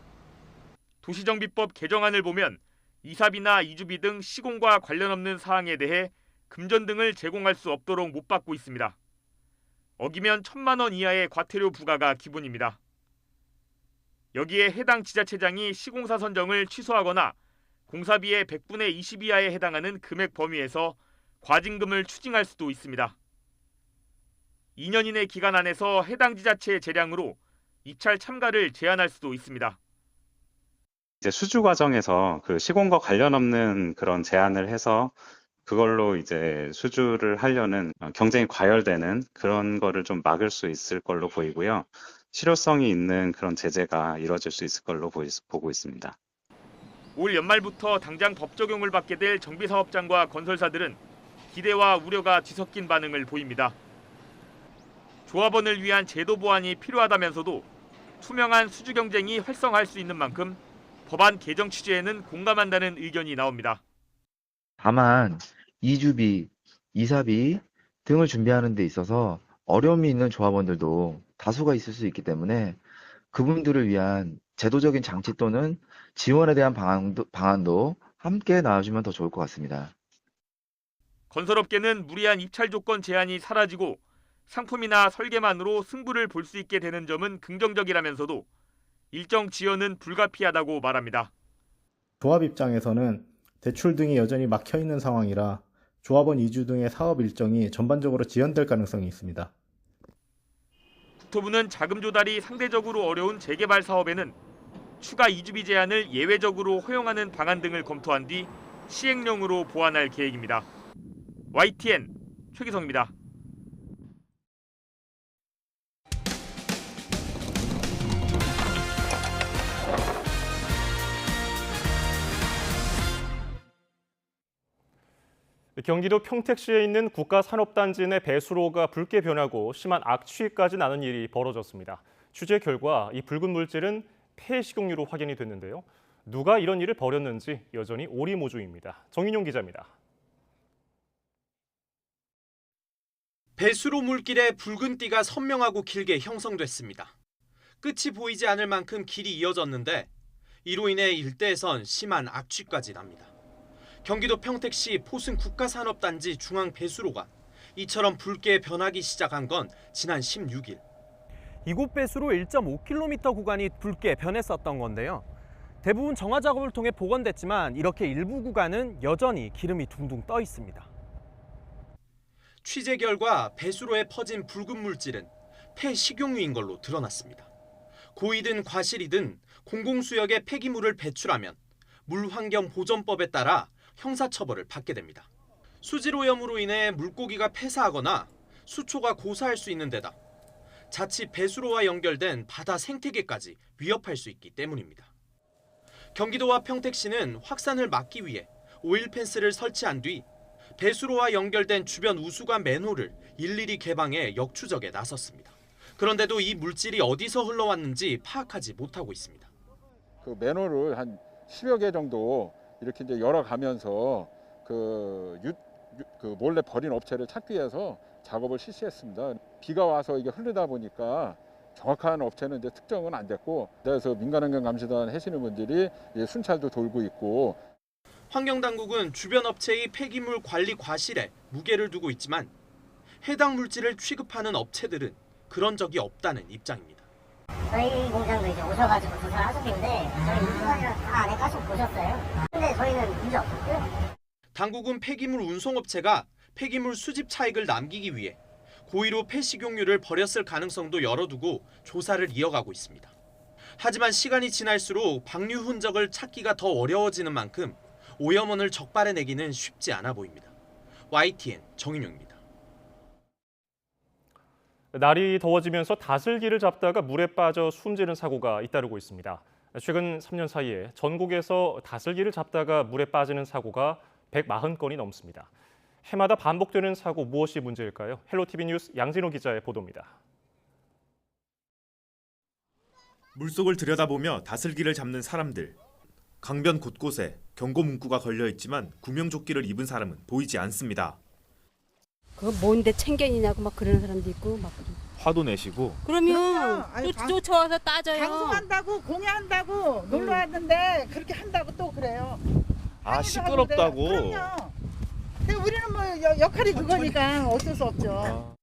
도시정비법 개정안을 보면 이사비나 이주비 등 시공과 관련 없는 사항에 대해 금전 등을 제공할 수 없도록 못 받고 있습니다. 어기면 1,000만 원 이하의 과태료 부과가 기본입니다. 여기에 해당 지자체장이 시공사 선정을 취소하거나 공사비의 100분의 20 이하에 해당하는 금액 범위에서 과징금을 추징할 수도 있습니다. 2년 이내 기간 안에서 해당 지자체의 재량으로 입찰 참가를 제한할 수도 있습니다. 이제 수주 과정에서 그 시공과 관련 없는 그런 제안을 해서 그걸로 이제 수주를 하려는 경쟁이 과열되는 그런 거를 좀 막을 수 있을 걸로 보이고요. 실효성이 있는 그런 제재가 이루어질 수 있을 걸로 보고 있습니다. 올 연말부터 당장 법 적용을 받게 될 정비사업장과 건설사들은 기대와 우려가 뒤섞인 반응을 보입니다. 조합원을 위한 제도 보완이 필요하다면서도 투명한 수주 경쟁이 활성화할 수 있는 만큼 법안 개정 취지에는 공감한다는 의견이 나옵니다. 다만 이주비, 이사비 등을 준비하는 데 있어서 어려움이 있는 조합원들도 다수가 있을 수 있기 때문에 그분들을 위한 제도적인 장치 또는 지원에 대한 방안도 함께 나와주면 더 좋을 것 같습니다. 건설업계는 무리한 입찰 조건 제한이 사라지고 상품이나 설계만으로 승부를 볼 수 있게 되는 점은 긍정적이라면서도 일정 지연은 불가피하다고 말합니다. 조합 입장에서는 대출 등이 여전히 막혀 있는 상황이라 조합원 이주 등의 사업 일정이 전반적으로 지연될 가능성이 있습니다. 국토부는 자금 조달이 상대적으로 어려운 재개발 사업에는 추가 이주비 제한을 예외적으로 허용하는 방안 등을 검토한 뒤 시행령으로 보완할 계획입니다. YTN 최기성입니다. 경기도 평택시에 있는 국가산업단지 내 배수로가 붉게 변하고 심한 악취까지 나는 일이 벌어졌습니다. 취재 결과 이 붉은 물질은 폐식용유로 확인이 됐는데요. 누가 이런 일을 벌였는지 여전히 오리무중입니다. 정인용 기자입니다. 배수로 물길에 붉은 띠가 선명하고 길게 형성됐습니다. 끝이 보이지 않을 만큼 길이 이어졌는데 이로 인해 일대에선 심한 악취까지 납니다. 경기도 평택시 포승 국가산업단지 중앙 배수로가 이처럼 붉게 변하기 시작한 건 지난 16일. 이곳 배수로 1.5km 구간이 붉게 변했었던 건데요. 대부분 정화 작업을 통해 복원됐지만 이렇게 일부 구간은 여전히 기름이 둥둥 떠 있습니다. 취재 결과 배수로에 퍼진 붉은 물질은 폐식용유인 걸로 드러났습니다. 고의든 과실이든 공공수역에 폐기물을 배출하면 물환경보전법에 따라 형사처벌을 받게 됩니다. 수질오염으로 인해 물고기가 폐사하거나 수초가 고사할 수 있는 데다 자칫 배수로와 연결된 바다 생태계까지 위협할 수 있기 때문입니다. 경기도와 평택시는 확산을 막기 위해 오일 펜스를 설치한 뒤 배수로와 연결된 주변 우수관 맨홀을 일일이 개방해 역추적에 나섰습니다. 그런데도 이 물질이 어디서 흘러왔는지 파악하지 못하고 있습니다. 그 맨홀을 한 10여 개 정도 이렇게 이제 열어가면서 그 몰래 버린 업체를 찾기 위해서 작업을 실시했습니다. 비가 와서 이게 흐르다 보니까 정확한 업체는 이제 특정은 안 됐고, 그래서 민간환경감시단 하시는 분들이 순찰도 돌고 있고. 환경당국은 주변 업체의 폐기물 관리 과실에 무게를 두고 있지만 해당 물질을 취급하는 업체들은 그런 적이 없다는 입장입니다. 저희 공장도 이제 오셔가지고 조사를 하셨는데 저희 물건이랑 다 안에 가서 보셨어요. 근데 저희는 문제 없었고요. 당국은 폐기물 운송업체가 폐기물 수집 차익을 남기기 위해 고의로 폐식용유를 버렸을 가능성도 열어두고 조사를 이어가고 있습니다. 하지만 시간이 지날수록 방류 흔적을 찾기가 더 어려워지는 만큼 오염원을 적발해내기는 쉽지 않아 보입니다. YTN 정인용입니다. 날이 더워지면서 다슬기를 잡다가 물에 빠져 숨지는 사고가 잇따르고 있습니다. 최근 3년 사이에 전국에서 다슬기를 잡다가 물에 빠지는 사고가 140건이 넘습니다. 해마다 반복되는 사고 무엇이 문제일까요? 헬로티비 뉴스 양진호 기자의 보도입니다. 물속을 들여다보며 다슬기를 잡는 사람들. 강변 곳곳에 경고 문구가 걸려 있지만 구명조끼를 입은 사람은 보이지 않습니다. 그거 뭔데 챙겨이냐고 막 그러는 사람도 있고 막. 화도 내시고. 그러면 쫓아와서 따져요. 방송한다고 공연한다고 놀러 왔는데 그렇게 한다고 또 그래요. 아, 시끄럽다고. 그럼요. 우리는 뭐 역할이 그거니까 어쩔 수 없죠.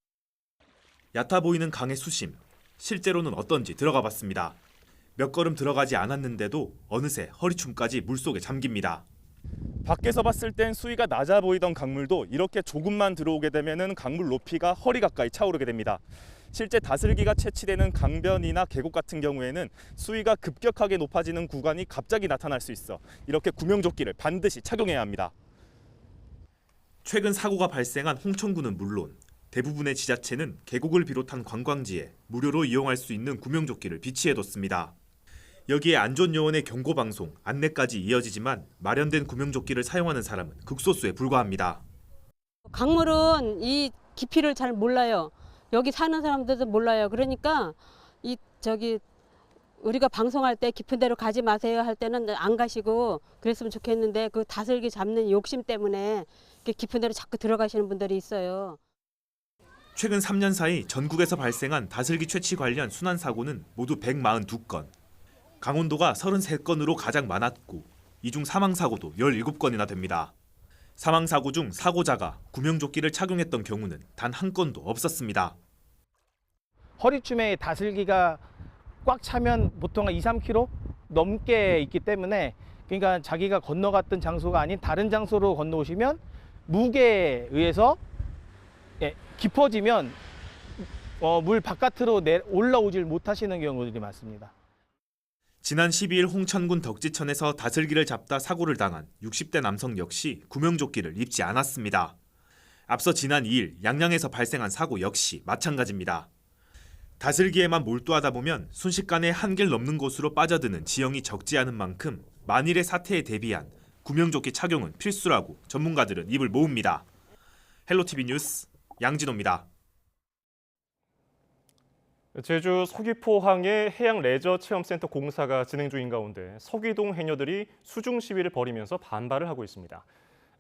얕아 보이는 강의 수심. 실제로는 어떤지 들어가 봤습니다. 몇 걸음 들어가지 않았는데도 어느새 허리춤까지 물속에 잠깁니다. 밖에서 봤을 땐 수위가 낮아 보이던 강물도 이렇게 조금만 들어오게 되면 강물 높이가 허리 가까이 차오르게 됩니다. 실제 다슬기가 채취되는 강변이나 계곡 같은 경우에는 수위가 급격하게 높아지는 구간이 갑자기 나타날 수 있어 이렇게 구명조끼를 반드시 착용해야 합니다. 최근 사고가 발생한 홍천구는 물론 대부분의 지자체는 계곡을 비롯한 관광지에 무료로 이용할 수 있는 구명조끼를 비치해뒀습니다. 여기에 안전요원의 경고방송, 안내까지 이어지지만 마련된 구명조끼를 사용하는 사람은 극소수에 불과합니다. 강물은 이 깊이를 잘 몰라요. 여기 사는 사람들도 몰라요. 그러니까 우리가 방송할 때 깊은 데로 가지 마세요 할 때는 안 가시고 그랬으면 좋겠는데 그 다슬기 잡는 욕심 때문에 깊은 데로 자꾸 들어가시는 분들이 있어요. 최근 3년 사이 전국에서 발생한 다슬기 채취 관련 순환 사고는 모두 142건. 강원도가 33건으로 가장 많았고 이 중 사망사고도 17건이나 됩니다. 사망사고 중 사고자가 구명조끼를 착용했던 경우는 단 한 건도 없었습니다. 허리춤에 다슬기가 꽉 차면 보통 2, 3km 넘게 있기 때문에 그러니까 자기가 건너갔던 장소가 아닌 다른 장소로 건너오시면 무게에 의해서 깊어지면 물 바깥으로 올라오질 못하시는 경우들이 많습니다. 지난 12일 홍천군 덕지천에서 다슬기를 잡다 사고를 당한 60대 남성 역시 구명조끼를 입지 않았습니다. 앞서 지난 2일 양양에서 발생한 사고 역시 마찬가지입니다. 다슬기에만 몰두하다 보면 순식간에 한길 넘는 곳으로 빠져드는 지형이 적지 않은 만큼 만일의 사태에 대비한 구명조끼 착용은 필수라고 전문가들은 입을 모읍니다. 헬로티비 뉴스 양진호입니다. 제주 서귀포항의 해양 레저 체험센터 공사가 진행 중인 가운데 서귀동 해녀들이 수중 시위를 벌이면서 반발을 하고 있습니다.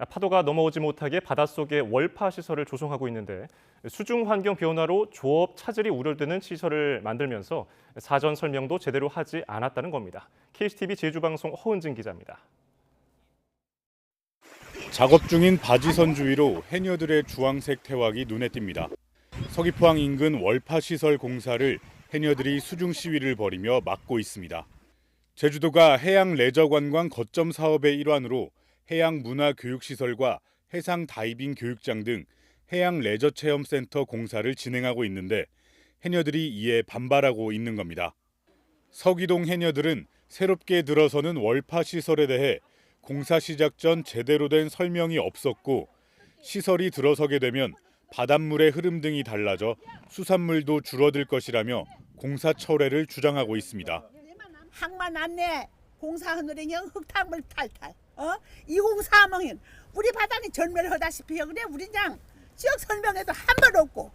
파도가 넘어오지 못하게 바닷속에 월파 시설을 조성하고 있는데 수중 환경 변화로 조업 차질이 우려되는 시설을 만들면서 사전 설명도 제대로 하지 않았다는 겁니다. KCTV 제주방송 허은진 기자입니다. 작업 중인 바지선 주위로 해녀들의 주황색 태왁이 눈에 띕니다. 서귀포항 인근 월파 시설 공사를 해녀들이 수중 시위를 벌이며 막고 있습니다. 제주도가 해양 레저 관광 거점 사업의 일환으로 해양 문화 교육 시설과 해상 다이빙 교육장 등 해양 레저 체험 센터 공사를 진행하고 있는데 해녀들이 이에 반발하고 있는 겁니다. 서귀동 해녀들은 새롭게 들어서는 월파 시설에 대해 공사 시작 전 제대로 된 설명이 없었고 시설이 들어서게 되면 바닷물의 흐름 등이 달라져 수산물도 줄어들 것이라며 공사 철회를 주장하고 있습니다. 항만 안내 공사하느라니 흙탕물 탈탈. 이 공사하면 우리 바닥이 전멸하다시피 그래 우리 그냥 지역 설명에도 한 번 없고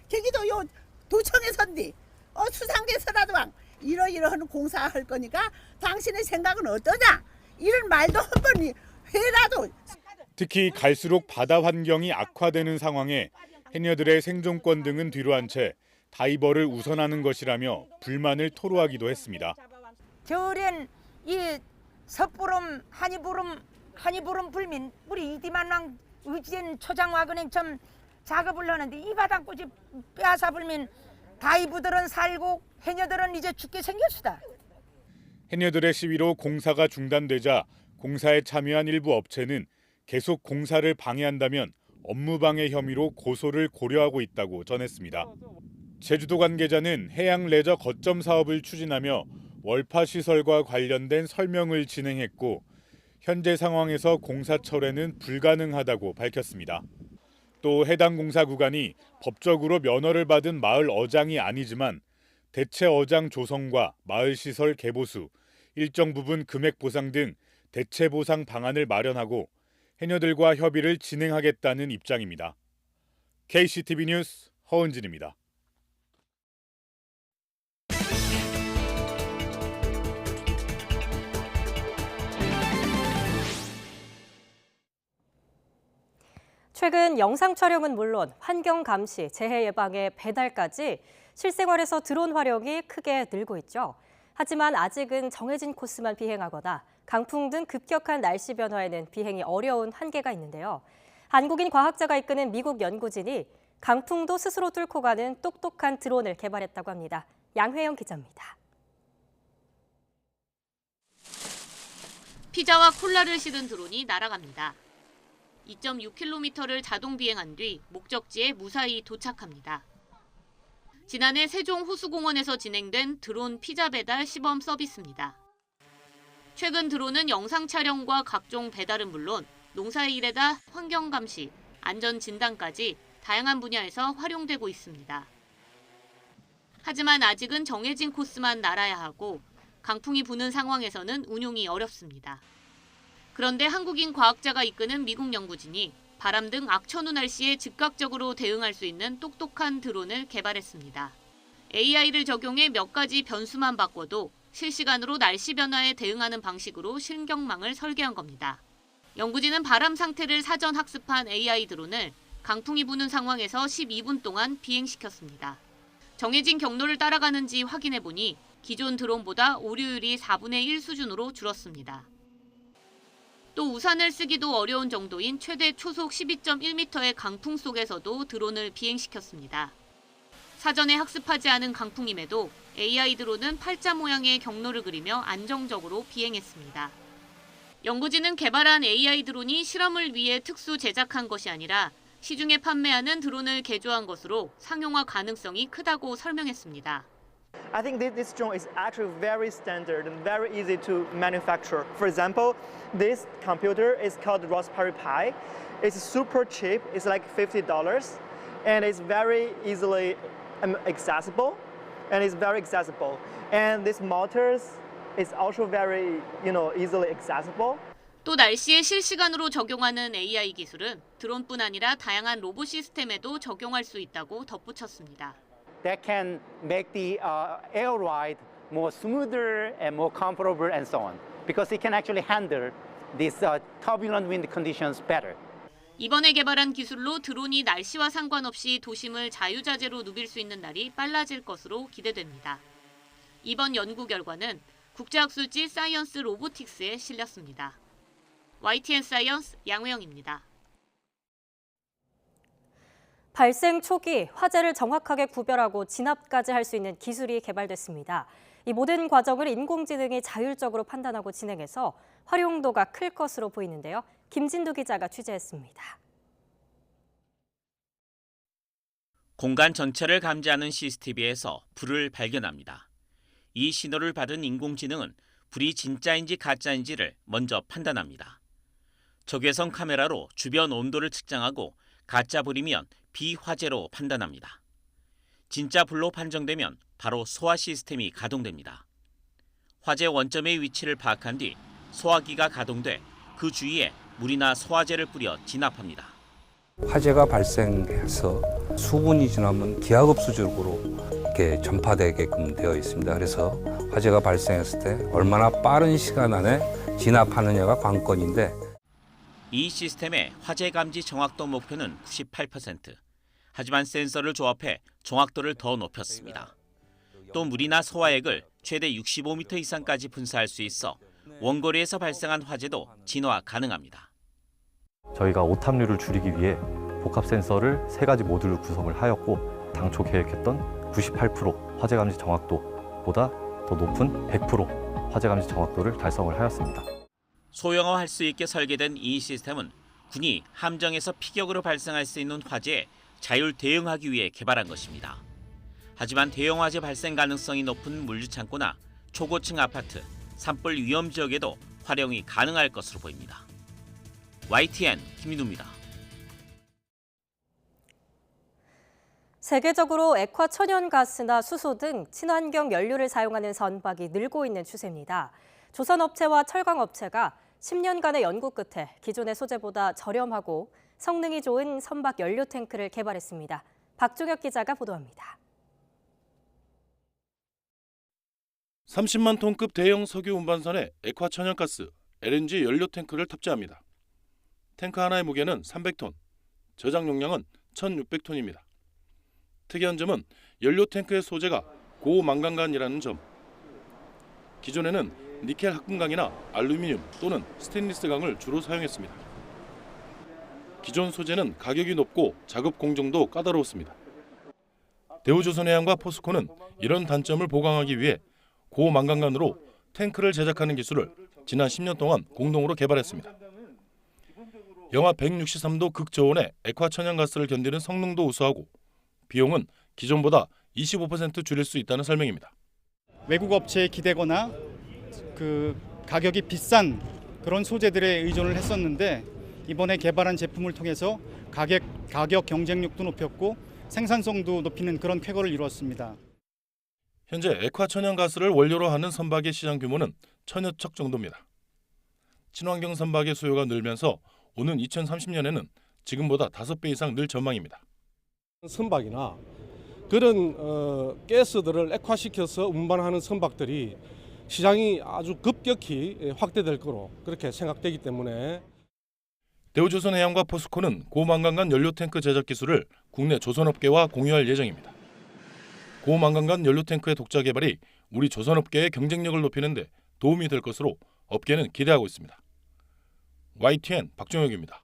계기도 요 도청에선디 수상대서라도 이러이러한 공사할 거니까 당신의 생각은 어떠냐 이런 말도 한 번 해라도. 특히 갈수록 바다 환경이 악화되는 상황에 해녀들의 생존권 등은 뒤로 한 채 다이버를 우선하는 것이라며 불만을 토로하기도 했습니다. 겨울엔 이 섣부름 한이부름 불민 우리 이디만왕 의지엔 초장화근행 좀 작업을 하는데 이 바닥꽃이 빼앗아 불민 다이브들은 살고 해녀들은 이제 죽게 생겼수다. 해녀들의 시위로 공사가 중단되자 공사에 참여한 일부 업체는 계속 공사를 방해한다면 업무방해 혐의로 고소를 고려하고 있다고 전했습니다. 제주도 관계자는 해양 레저 거점 사업을 추진하며 월파 시설과 관련된 설명을 진행했고 현재 상황에서 공사 철회는 불가능하다고 밝혔습니다. 또 해당 공사 구간이 법적으로 면허를 받은 마을 어장이 아니지만 대체 어장 조성과 마을 시설 개보수, 일정 부분 금액 보상 등 대체 보상 방안을 마련하고 해녀들과 협의를 진행하겠다는 입장입니다. KCTV 뉴스 허은진입니다. 최근 영상 촬영은 물론 환경 감시, 재해 예방에 배달까지 실생활에서 드론 활용이 크게 늘고 있죠. 하지만 아직은 정해진 코스만 비행하거나 강풍 등 급격한 날씨 변화에는 비행이 어려운 한계가 있는데요. 한국인 과학자가 이끄는 미국 연구진이 강풍도 스스로 뚫고 가는 똑똑한 드론을 개발했다고 합니다. 양회영 기자입니다. 피자와 콜라를 실은 드론이 날아갑니다. 2.6km를 자동 비행한 뒤 목적지에 무사히 도착합니다. 지난해 세종호수공원에서 진행된 드론 피자 배달 시범 서비스입니다. 최근 드론은 영상 촬영과 각종 배달은 물론 농사일에다 환경 감시, 안전 진단까지 다양한 분야에서 활용되고 있습니다. 하지만 아직은 정해진 코스만 날아야 하고 강풍이 부는 상황에서는 운용이 어렵습니다. 그런데 한국인 과학자가 이끄는 미국 연구진이 바람 등 악천후 날씨에 즉각적으로 대응할 수 있는 똑똑한 드론을 개발했습니다. AI를 적용해 몇 가지 변수만 바꿔도 실시간으로 날씨 변화에 대응하는 방식으로 신경망을 설계한 겁니다. 연구진은 바람 상태를 사전 학습한 AI 드론을 강풍이 부는 상황에서 12분 동안 비행시켰습니다. 정해진 경로를 따라가는지 확인해보니 기존 드론보다 오류율이 4분의 1 수준으로 줄었습니다. 또 우산을 쓰기도 어려운 정도인 최대 초속 12.1m의 강풍 속에서도 드론을 비행시켰습니다. 사전에 학습하지 않은 강풍임에도 AI 드론은 팔자 모양의 경로를 그리며 안정적으로 비행했습니다. 연구진은 개발한 AI 드론이 실험을 위해 특수 제작한 것이 아니라 시중에 판매하는 드론을 개조한 것으로 상용화 가능성이 크다고 설명했습니다. I think this drone is actually very standard and very easy to manufacture. For example, this computer is called Raspberry Pi. It's super cheap. It's like $50, and it's very easily accessible. And this motors is also very, easily accessible. 또 날씨에 실시간으로 적용하는 AI 기술은 드론뿐 아니라 다양한 로봇 시스템에도 적용할 수 있다고 덧붙였습니다. That can make the air ride more smoother and more comfortable and so on, because it can actually handle these turbulent wind conditions better. 이번에 개발한 기술로 드론이 날씨와 상관없이 도심을 자유자재로 누빌 수 있는 날이 빨라질 것으로 기대됩니다. 이번 연구 결과는 국제학술지 사이언스 로보틱스에 실렸습니다. YTN 사이언스 양우영입니다. 발생 초기 화재를 정확하게 구별하고 진압까지 할 수 있는 기술이 개발됐습니다. 이 모든 과정을 인공지능이 자율적으로 판단하고 진행해서 활용도가 클 것으로 보이는데요. 김진두 기자가 취재했습니다. 공간 전체를 감지하는 CCTV에서 불을 발견합니다. 이 신호를 받은 인공지능은 불이 진짜인지 가짜인지를 먼저 판단합니다. 적외선 카메라로 주변 온도를 측정하고 가짜 불이면 비화재로 판단합니다. 진짜 불로 판정되면 바로 소화 시스템이 가동됩니다. 화재 원점의 위치를 파악한 뒤 소화기가 가동돼 그 주위에 물이나 소화제를 뿌려 진압합니다. 화재가 발생해서 수분이 지나면 기하급수적으로 이렇게 전파되게끔 되어 있습니다. 그래서 화재가 발생했을 때 얼마나 빠른 시간 안에 진압하느냐가 관건인데, 이 시스템의 화재 감지 정확도 목표는 98%. 하지만 센서를 조합해 정확도를 더 높였습니다. 또 물이나 소화액을 최대 65m 이상까지 분사할 수 있어 원거리에서 발생한 화재도 진화 가능합니다. 저희가 오탑률을 줄이기 위해 복합 센서를 3가지 모듈 구성을 하였고, 당초 계획했던 98% 화재 감지 정확도보다 더 높은 100% 화재 감지 정확도를 달성을 하였습니다. 소형화할 수 있게 설계된 이 시스템은 군이 함정에서 피격으로 발생할 수 있는 화재에 자율 대응하기 위해 개발한 것입니다. 하지만 대형 화재 발생 가능성이 높은 물류창고나 초고층 아파트, 산불 위험 지역에도 활용이 가능할 것으로 보입니다. YTN 김민우입니다. 세계적으로 액화 천연가스나 수소 등 친환경 연료를 사용하는 선박이 늘고 있는 추세입니다. 조선업체와 철강업체가 10년간의 연구 끝에 기존의 소재보다 저렴하고 성능이 좋은 선박 연료 탱크를 개발했습니다. 박종혁 기자가 보도합니다. 30만 톤급 대형 석유 운반선에 액화 천연가스, LNG 연료 탱크를 탑재합니다. 탱크 하나의 무게는 300톤, 저장 용량은 1,600톤입니다. 특이한 점은 연료 탱크의 소재가 고망간간이라는 점. 기존에는 니켈 합금강이나 알루미늄 또는 스테인리스 강을 주로 사용했습니다. 기존 소재는 가격이 높고 작업 공정도 까다로웠습니다. 대우조선해양과 포스코는 이런 단점을 보강하기 위해 고망간간으로 탱크를 제작하는 기술을 지난 10년 동안 공동으로 개발했습니다. 영하 163도 극저온의 액화 천연가스를 견디는 성능도 우수하고 비용은 기존보다 25% 줄일 수 있다는 설명입니다. 외국 업체에 기대거나 가격이 비싼 그런 소재들에 의존을 했었는데, 이번에 개발한 제품을 통해서 가격 경쟁력도 높였고 생산성도 높이는 그런 쾌거를 이루었습니다. 현재 액화 천연가스를 원료로 하는 선박의 시장 규모는 1000여 척 정도입니다. 친환경 선박의 수요가 늘면서 오는 2030년에는 지금보다 5배 이상 늘 전망입니다. 선박이나 그런 가스들을 액화시켜서 운반하는 선박들이 시장이 아주 급격히 확대될 거로 그렇게 생각되기 때문에 대우조선해양과 포스코는 고망간간 연료 탱크 제작 기술을 국내 조선업계와 공유할 예정입니다. 고망간간 연료 탱크의 독자 개발이 우리 조선업계의 경쟁력을 높이는 데 도움이 될 것으로 업계는 기대하고 있습니다. YTN 박종혁입니다.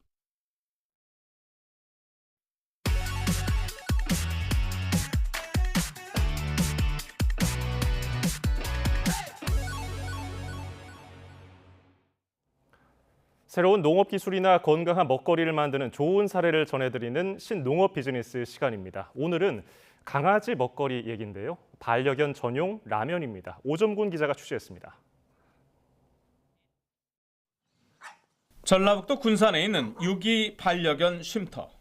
새로운 농업 기술이나 건강한 먹거리를 만드는 좋은 사례를 전해드리는 신농업 비즈니스 시간입니다. 오늘은 강아지 먹거리 얘기인데요. 반려견 전용 라면입니다. 오점군 기자가 취재했습니다. 전라북도 군산에 있는 유기 반려견 쉼터.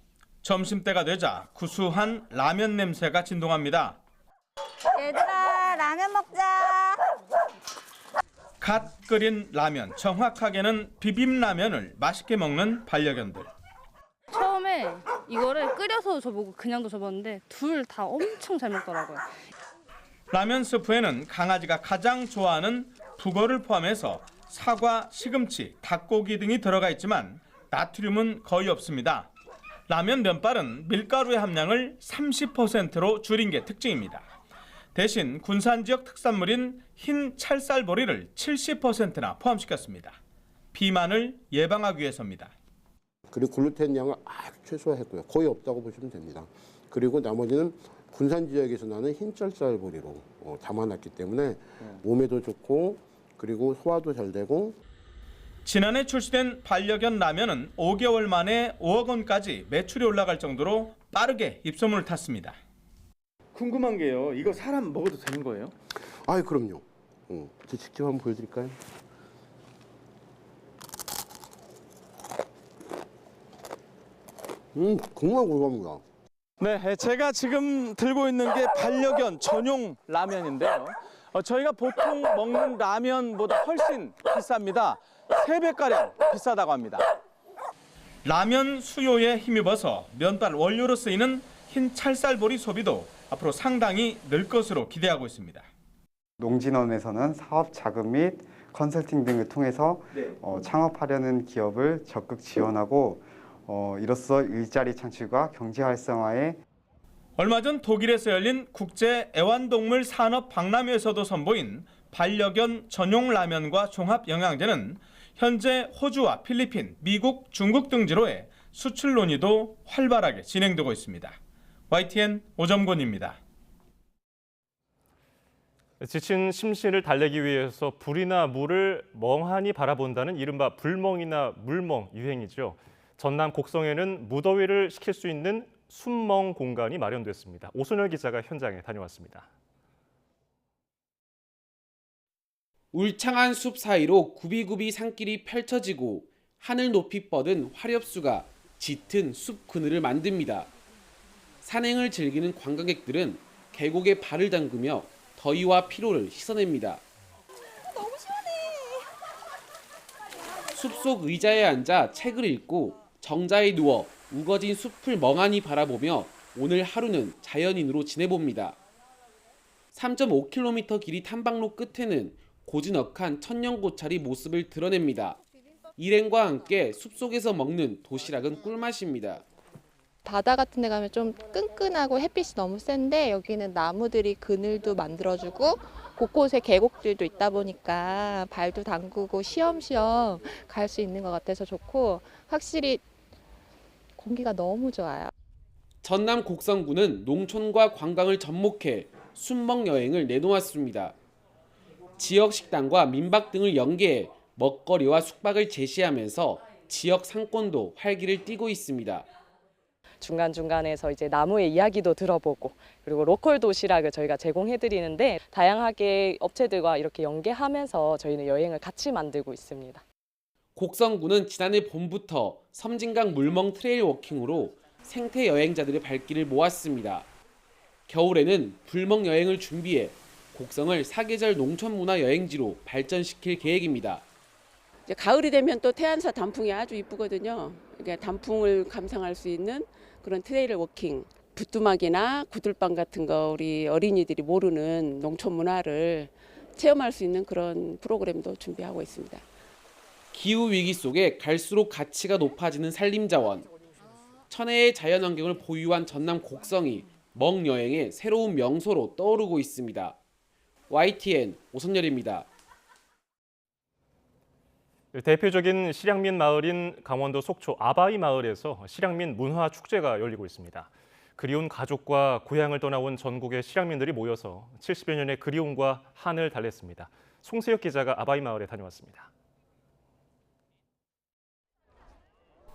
점심때가 되자 구수한 라면 냄새가 진동합니다. 얘들아, 라면 먹자. 갓 끓인 라면, 정확하게는 비빔라면을 맛있게 먹는 반려견들. 처음에 이거를 끓여서 줘보고 그냥도 줘봤는데 둘 다 엄청 잘 먹더라고요. 라면 스프에는 강아지가 가장 좋아하는 북어를 포함해서 사과, 시금치, 닭고기 등이 들어가 있지만 나트륨은 거의 없습니다. 라면 면발은 밀가루의 함량을 30%로 줄인 게 특징입니다. 대신 군산 지역 특산물인 흰 찰쌀보리를 70%나 포함시켰습니다. 비만을 예방하기 위해서입니다. 그리고 글루텐 양을 아주 최소화했고요. 거의 없다고 보시면 됩니다. 그리고 나머지는 군산 지역에서 나는 흰 찰쌀보리로 담아놨기 때문에 몸에도 좋고 그리고 소화도 잘 되고. 지난해 출시된 반려견 라면은 5개월 만에 5억 원까지 매출이 올라갈 정도로 빠르게 입소문을 탔습니다. 궁금한 게요. 이거 사람 먹어도 되는 거예요? 아, 그럼요. 저 직접 한번 보여드릴까요? 정말 고소합니다. 네, 제가 지금 들고 있는 게 반려견 전용 라면인데요. 저희가 보통 먹는 라면보다 훨씬 비쌉니다. 3배가량 비싸다고 합니다. 라면 수요에 힘입어서 면발 원료로 쓰이는 흰 찰쌀보리 소비도 앞으로 상당히 늘 것으로 기대하고 있습니다. 농진원에서는 사업 자금 및 컨설팅 등을 통해서 창업하려는 기업을 적극 지원하고 이로써 일자리 창출과 경제 활성화에. 얼마 전 독일에서 열린 국제 애완동물 산업 박람회에서도 선보인 반려견 전용 라면과 종합 영양제는 현재 호주와 필리핀, 미국, 중국 등지로의 수출 논의도 활발하게 진행되고 있습니다. YTN 오점곤입니다. 지친 심신을 달래기 위해서 불이나 물을 멍하니 바라본다는 이른바 불멍이나 물멍 유행이죠. 전남 곡성에는 무더위를 식힐 수 있는 숨멍 공간이 마련됐습니다. 오선열 기자가 현장에 다녀왔습니다. 울창한 숲 사이로 굽이굽이 산길이 펼쳐지고 하늘 높이 뻗은 화렵수가 짙은 숲 그늘을 만듭니다. 산행을 즐기는 관광객들은 계곡에 발을 담그며 더위와 피로를 씻어냅니다. 너무 시원해. 숲속 의자에 앉아 책을 읽고 정자에 누워 우거진 숲을 멍하니 바라보며 오늘 하루는 자연인으로 지내봅니다. 3.5km 길이 탐방로 끝에는 고즈넉한 천년고찰이 모습을 드러냅니다. 일행과 함께 숲속에서 먹는 도시락은 꿀맛입니다. 바다 같은 데 가면 좀 끈끈하고 햇빛이 너무 센데 여기는 나무들이 그늘도 만들어주고 곳곳에 계곡들도 있다 보니까 발도 담그고 쉬엄쉬엄 갈 수 있는 것 같아서 좋고 확실히 공기가 너무 좋아요. 전남 곡성군은 농촌과 관광을 접목해 숲먹 여행을 내놓았습니다. 지역 식당과 민박 등을 연계해 먹거리와 숙박을 제시하면서 지역 상권도 활기를 띠고 있습니다. 중간중간에서 이제 나무의 이야기도 들어보고 그리고 로컬 도시락을 저희가 제공해드리는데 다양하게 업체들과 이렇게 연계하면서 저희는 여행을 같이 만들고 있습니다. 곡성군은 지난해 봄부터 섬진강 물멍 트레일 워킹으로 생태 여행자들의 발길을 모았습니다. 겨울에는 불멍 여행을 준비해 곡성을 사계절 농촌문화 여행지로 발전시킬 계획입니다. 이제 가을이 되면 또 태안사 단풍이 아주 이쁘거든요. 그러니까 단풍을 감상할 수 있는 그런 트레일 워킹, 부뚜막이나 구들방 같은 거 우리 어린이들이 모르는 농촌 문화를 체험할 수 있는 그런 프로그램도 준비하고 있습니다. 기후 위기 속에 갈수록 가치가 높아지는 산림자원. 천혜의 자연환경을 보유한 전남 곡성이 멍 여행의 새로운 명소로 떠오르고 있습니다. YTN 오선열입니다. 대표적인 실향민 마을인 강원도 속초 아바이 마을에서 실향민 문화축제가 열리고 있습니다. 그리운 가족과 고향을 떠나온 전국의 실향민들이 모여서 70여 년의 그리움과 한을 달랬습니다. 송세혁 기자가 아바이 마을에 다녀왔습니다.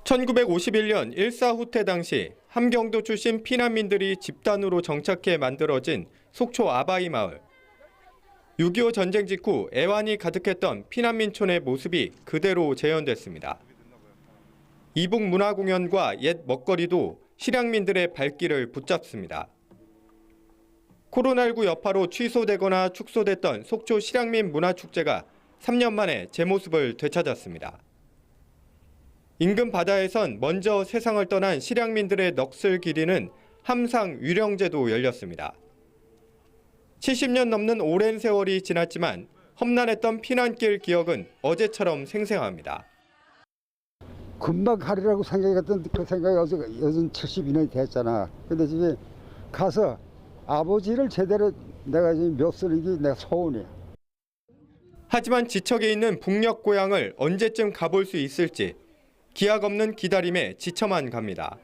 1951년 1.4 후퇴 당시 함경도 출신 피난민들이 집단으로 정착해 만들어진 속초 아바이 마을. 6.25 전쟁 직후 애환이 가득했던 피난민촌의 모습이 그대로 재현됐습니다. 이북 문화공연과 옛 먹거리도 실향민들의 발길을 붙잡습니다. 코로나19 여파로 취소되거나 축소됐던 속초 실향민 문화축제가 3년 만에 제 모습을 되찾았습니다. 인근 바다에선 먼저 세상을 떠난 실향민들의 넋을 기리는 함상 위령제도 열렸습니다. 70년 넘는 오랜 세월이 지났지만 험난했던 피난길 기억은 어제처럼 생생합니다. 금방 가리라고 생각했던 그 생각이 요즘 72년이 됐잖아. 근데 집에 가서 아버지를 제대로 내가 지금 멱살이기 내가 소원이야. 하지만 지척에 있는 북녘 고향을 언제쯤 가볼 수 있을지 기약 없는 기다림에 지쳐만 갑니다.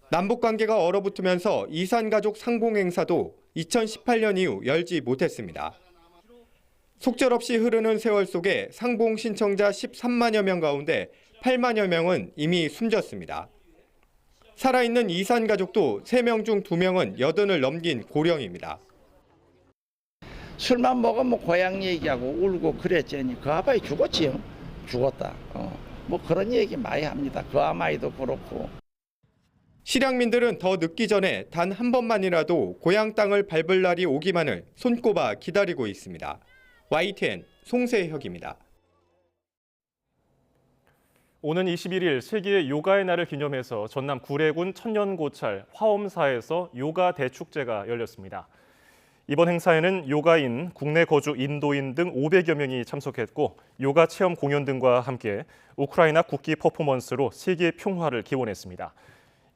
남북 관계가 얼어붙으면서 이산가족 상봉 행사도 2018년 이후 열지 못했습니다. 속절없이 흐르는 세월 속에 상봉 신청자 13만여 명 가운데 8만여 명은 이미 숨졌습니다. 살아있는 이산가족도 3명 중 2명은 80을 넘긴 고령입니다. 술만 먹으면 고향 얘기하고 울고 그랬더니 그 아바이 죽었지요. 죽었다. 뭐 그런 얘기 많이 합니다. 그 아마이도 그렇고. 실향민들은 더 늦기 전에 단 한 번만이라도 고향 땅을 밟을 날이 오기만을 손꼽아 기다리고 있습니다. YTN 송세혁입니다. 오는 21일 세계 요가의 날을 기념해서 전남 구례군 천년고찰 화엄사에서 요가 대축제가 열렸습니다. 이번 행사에는 요가인, 국내 거주 인도인 등 500여 명이 참석했고 요가 체험 공연 등과 함께 우크라이나 국기 퍼포먼스로 세계 평화를 기원했습니다.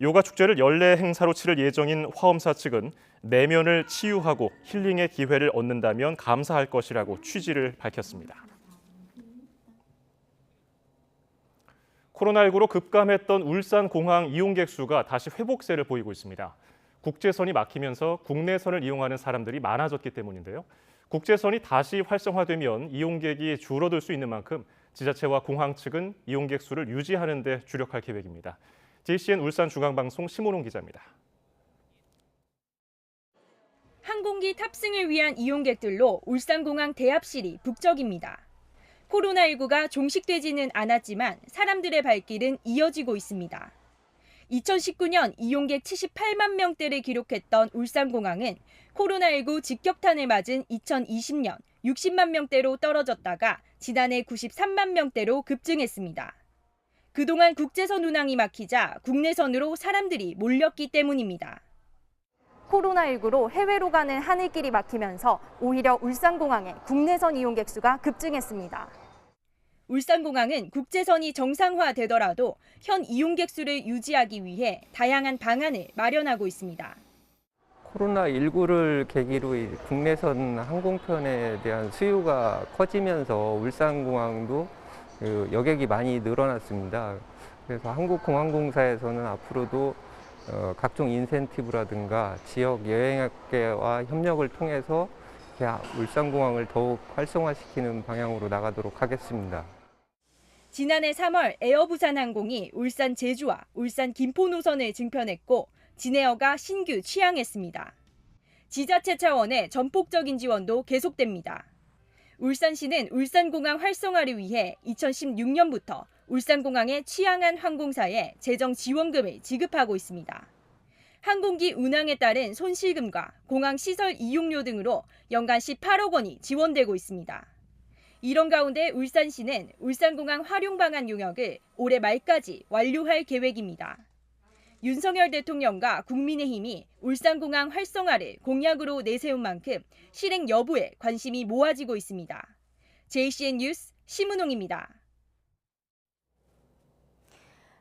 요가 축제를 연례 행사로 치를 예정인 화엄사 측은 내면을 치유하고 힐링의 기회를 얻는다면 감사할 것이라고 취지를 밝혔습니다. 코로나19로 급감했던 울산공항 이용객 수가 다시 회복세를 보이고 있습니다. 국제선이 막히면서 국내선을 이용하는 사람들이 많아졌기 때문인데요. 국제선이 다시 활성화되면 이용객이 줄어들 수 있는 만큼 지자체와 공항 측은 이용객 수를 유지하는 데 주력할 계획입니다. JCN 울산중앙방송 심은홍 기자입니다. 항공기 탑승을 위한 이용객들로 울산공항 대합실이 북적입니다. 코로나19가 종식되지는 않았지만 사람들의 발길은 이어지고 있습니다. 2019년 이용객 78만 명대를 기록했던 울산공항은 코로나19 직격탄을 맞은 2020년 60만 명대로 떨어졌다가 지난해 93만 명대로 급증했습니다. 그동안 국제선 운항이 막히자 국내선으로 사람들이 몰렸기 때문입니다. 코로나19로 해외로 가는 하늘길이 막히면서 오히려 울산공항의 국내선 이용객 수가 급증했습니다. 울산공항은 국제선이 정상화되더라도 현 이용객 수를 유지하기 위해 다양한 방안을 마련하고 있습니다. 코로나19를 계기로 국내선 항공편에 대한 수요가 커지면서 울산공항도 여객이 많이 늘어났습니다. 그래서 한국공항공사에서는 앞으로도 각종 인센티브라든가 지역 여행업계와 협력을 통해서 울산공항을 더욱 활성화시키는 방향으로 나가도록 하겠습니다. 지난해 3월 에어부산항공이 울산 제주와 울산 김포 노선을 증편했고 진에어가 신규 취항했습니다. 지자체 차원의 전폭적인 지원도 계속됩니다. 울산시는 울산공항 활성화를 위해 2016년부터 울산공항에 취항한 항공사에 재정 지원금을 지급하고 있습니다. 항공기 운항에 따른 손실금과 공항 시설 이용료 등으로 연간 18억 원이 지원되고 있습니다. 이런 가운데 울산시는 울산공항 활용 방안 용역을 올해 말까지 완료할 계획입니다. 윤석열 대통령과 국민의힘이 울산공항 활성화를 공약으로 내세운 만큼 실행 여부에 관심이 모아지고 있습니다. JCN 뉴스 심은홍입니다.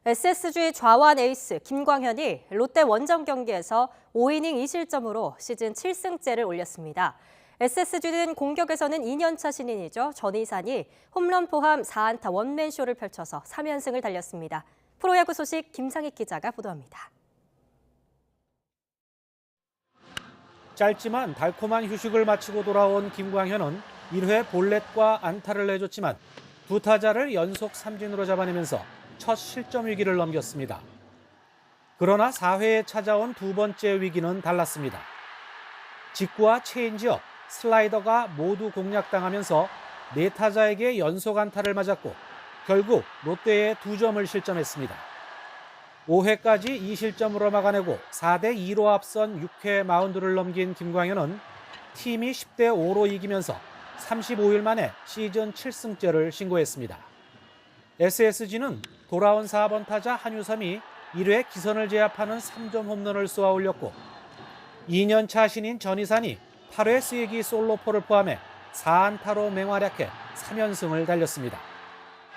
SSG 좌완 에이스 김광현이 롯데 원정 경기에서 5이닝 2실점으로 시즌 7승째를 올렸습니다. SSG는 공격에서는 2년차 신인이죠. 전희산이 홈런 포함 4안타 원맨쇼를 펼쳐서 3연승을 달렸습니다. 프로야구 소식 김상익 기자가 보도합니다. 짧지만 달콤한 휴식을 마치고 돌아온 김광현은 1회 볼넷과 안타를 내줬지만 두 타자를 연속 삼진으로 잡아내면서 첫 실점 위기를 넘겼습니다. 그러나 4회에 찾아온 두 번째 위기는 달랐습니다. 직구와 체인지업, 슬라이더가 모두 공략당하면서 네 타자에게 연속 안타를 맞았고 결국 롯데에 2점을 실점했습니다. 5회까지 2실점으로 막아내고 4대2로 앞선 6회 마운드를 넘긴 김광현은 팀이 10대5로 이기면서 35일 만에 시즌 7승째를 신고했습니다. SSG는 돌아온 4번 타자 한유섬이 1회 기선을 제압하는 3점 홈런을 쏘아 올렸고 2년차 신인 전희산이 8회 쓰이기 솔로포를 포함해 4안타로 맹활약해 3연승을 달렸습니다.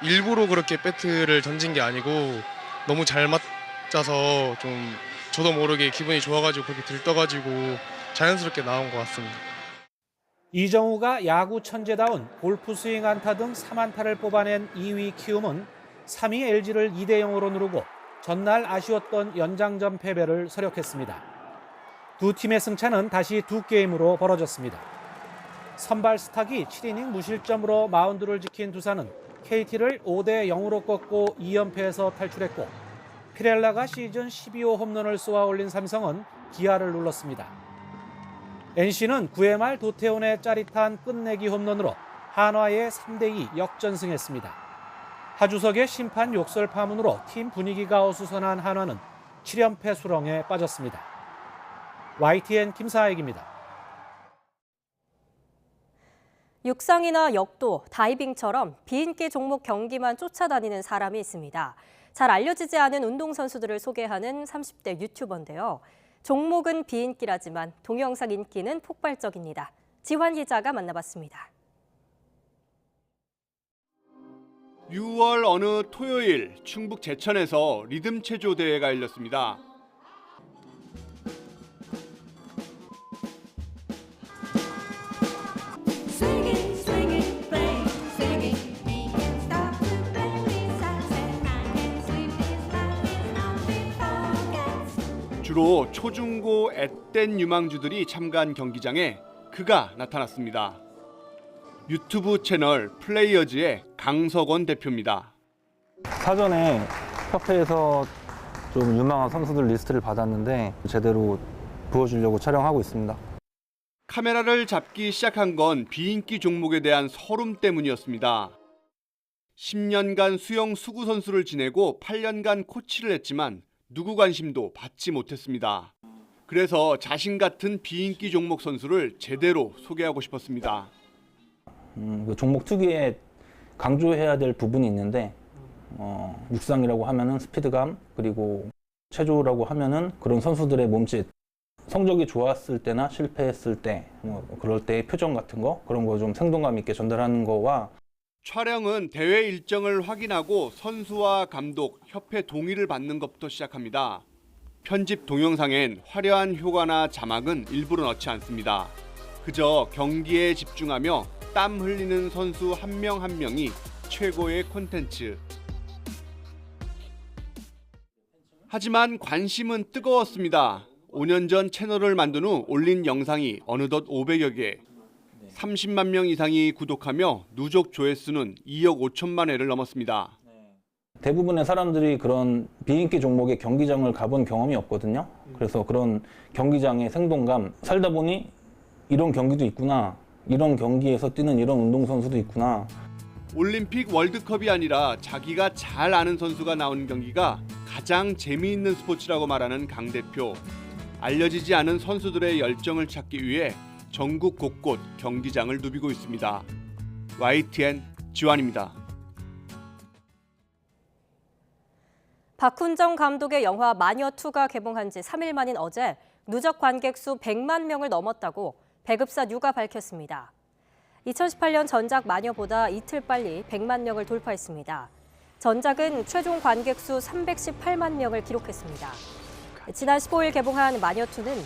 일부러 그렇게 배트를 던진 게 아니고 너무 잘 맞아서 좀 저도 모르게 기분이 좋아가지고 그렇게 들떠가지고 자연스럽게 나온 것 같습니다. 이정우가 야구 천재다운 골프 스윙 안타 등 3안타를 뽑아낸 2위 키움은 3위 LG를 2대0으로 누르고 전날 아쉬웠던 연장전 패배를 서력했습니다. 두 팀의 승차는 다시 2게임으로 벌어졌습니다. 선발 스탁이 7이닝 무실점으로 마운드를 지킨 두산은 KT를 5대0으로 꺾고 2연패에서 탈출했고 피렐라가 시즌 12호 홈런을 쏘아 올린 삼성은 기아를 눌렀습니다. NC는 9회 말 도태훈의 짜릿한 끝내기 홈런으로 한화에 3대2 역전승했습니다. 하주석의 심판 욕설 파문으로 팀 분위기가 어수선한 한화는 7연패 수렁에 빠졌습니다. YTN 김사익입니다. 육상이나 역도, 다이빙처럼 비인기 종목 경기만 쫓아다니는 사람이 있습니다. 잘 알려지지 않은 운동선수들을 소개하는 30대 유튜버인데요. 종목은 비인기라지만 동영상 인기는 폭발적입니다. 지환 기자가 만나봤습니다. 6월 어느 토요일 충북 제천에서 리듬 체조 대회가 열렸습니다. 주로 초중고 앳된 유망주들이 참가한 경기장에 그가 나타났습니다. 유튜브 채널 플레이어즈의 강석원 대표입니다. 사전에 협회에서 좀 유망한 선수들 리스트를 받았는데 제대로 보여주려고 촬영하고 있습니다. 카메라를 잡기 시작한 건 비인기 종목에 대한 서름 때문이었습니다. 10년간 수영 수구 선수를 지내고 8년간 코치를 했지만 누구 관심도 받지 못했습니다. 그래서 자신 같은 비인기 종목 선수를 제대로 소개하고 싶었습니다. 그 종목 특유의 강조해야 될 부분이 있는데 육상이라고 하면은 스피드감, 그리고 체조라고 하면은 그런 선수들의 몸짓, 성적이 좋았을 때나 실패했을 때 그럴 때의 표정 같은 거, 그런 거 좀 생동감 있게 전달하는 거와 촬영은 대회 일정을 확인하고 선수와 감독, 협회 동의를 받는 것부터 시작합니다. 편집 동영상엔 화려한 효과나 자막은 일부러 넣지 않습니다. 그저 경기에 집중하며 땀 흘리는 선수 한 명 한 명이 최고의 콘텐츠. 하지만 관심은 뜨거웠습니다. 5년 전 채널을 만든 후 올린 영상이 어느덧 500여 개. 30만 명 이상이 구독하며 누적 조회수는 2억 5천만 회를 넘었습니다. 대부분의 사람들이 그런 비인기 종목의 경기장을 가본 경험이 없거든요. 그래서 그런 경기장의 생동감, 살다 보니 이런 경기도 있구나, 이런 경기에서 뛰는 이런 운동선수도 있구나. 올림픽 월드컵이 아니라 자기가 잘 아는 선수가 나오는 경기가 가장 재미있는 스포츠라고 말하는 강 대표. 알려지지 않은 선수들의 열정을 찾기 위해 전국 곳곳 경기장을 누비고 있습니다. YTN 지환입니다. 박훈정 감독의 영화 마녀2가 개봉한 지 3일 만인 어제 누적 관객 수 100만 명을 넘었다고 배급사 뉴가 밝혔습니다. 2018년 전작 마녀보다 이틀 빨리 100만 명을 돌파했습니다. 전작은 최종 관객 수 318만 명을 기록했습니다. 지난 15일 개봉한 마녀2는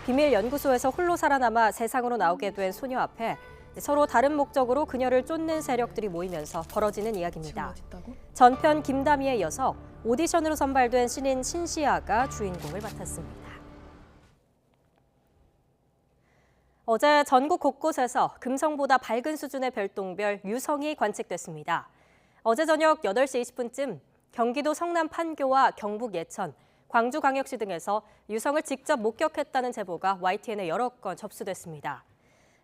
비밀 연구소에서 홀로 살아남아 세상으로 나오게 된 소녀 앞에 서로 다른 목적으로 그녀를 쫓는 세력들이 모이면서 벌어지는 이야기입니다. 전편 김다미에 이어서 오디션으로 선발된 신인 신시아가 주인공을 맡았습니다. 어제 전국 곳곳에서 금성보다 밝은 수준의 별똥별 유성이 관측됐습니다. 어제 저녁 8시 20분쯤 경기도 성남 판교와 경북 예천, 광주광역시 등에서 유성을 직접 목격했다는 제보가 YTN에 여러 건 접수됐습니다.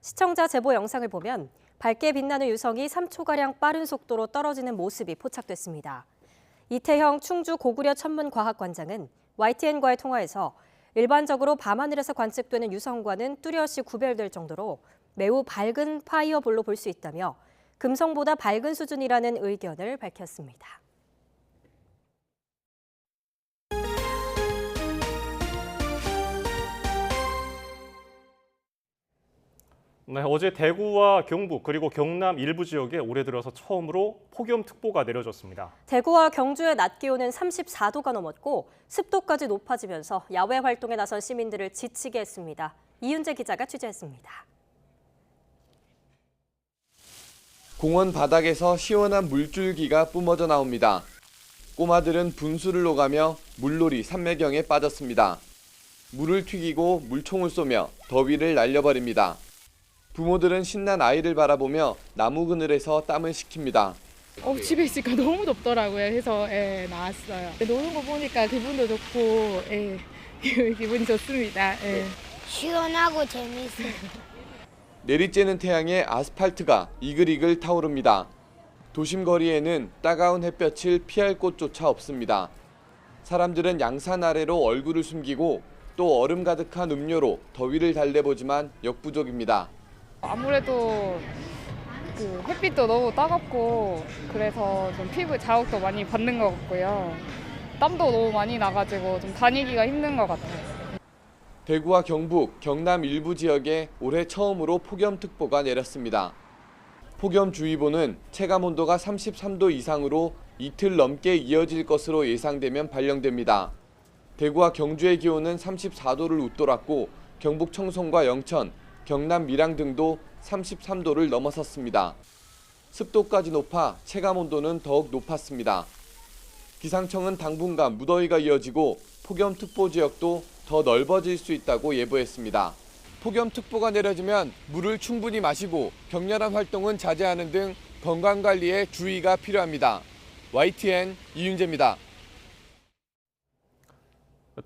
시청자 제보 영상을 보면 밝게 빛나는 유성이 3초가량 빠른 속도로 떨어지는 모습이 포착됐습니다. 이태형 충주 고구려 천문과학관장은 YTN과의 통화에서 일반적으로 밤하늘에서 관측되는 유성과는 뚜렷이 구별될 정도로 매우 밝은 파이어볼로 볼 수 있다며 금성보다 밝은 수준이라는 의견을 밝혔습니다. 네, 어제 대구와 경북 그리고 경남 일부 지역에 올해 들어서 처음으로 폭염특보가 내려졌습니다. 대구와 경주의 낮 기온은 34도가 넘었고 습도까지 높아지면서 야외 활동에 나선 시민들을 지치게 했습니다. 이윤재 기자가 취재했습니다. 공원 바닥에서 시원한 물줄기가 뿜어져 나옵니다. 꼬마들은 분수를 녹아며 물놀이 산매경에 빠졌습니다. 물을 튀기고 물총을 쏘며 더위를 날려버립니다. 부모들은 신난 아이를 바라보며 나무 그늘에서 땀을 식힙니다. 집에 있으니까 너무 덥더라고요. 그래서 나왔어요. 노는 거 보니까 기분도 좋고 기분이 좋습니다. 시원하고 재밌어요. 내리쬐는 태양에 아스팔트가 이글이글 타오릅니다. 도심 거리에는 따가운 햇볕을 피할 곳조차 없습니다. 사람들은 양산 아래로 얼굴을 숨기고 또 얼음 가득한 음료로 더위를 달래보지만 역부족입니다. 아무래도 그 햇빛도 너무 따갑고 그래서 좀 피부 자극도 많이 받는 것 같고요. 땀도 너무 많이 나가지고 좀 다니기가 힘든 것 같아요. 대구와 경북, 경남 일부 지역에 올해 처음으로 폭염특보가 내렸습니다. 폭염주의보는 체감온도가 33도 이상으로 이틀 넘게 이어질 것으로 예상되면 발령됩니다. 대구와 경주의 기온은 34도를 웃돌았고 경북 청송과 영천, 경남 밀양 등도 33도를 넘어섰습니다. 습도까지 높아 체감온도는 더욱 높았습니다. 기상청은 당분간 무더위가 이어지고 폭염특보 지역도 더 넓어질 수 있다고 예보했습니다. 폭염특보가 내려지면 물을 충분히 마시고 격렬한 활동은 자제하는 등 건강관리에 주의가 필요합니다. YTN 이윤재입니다.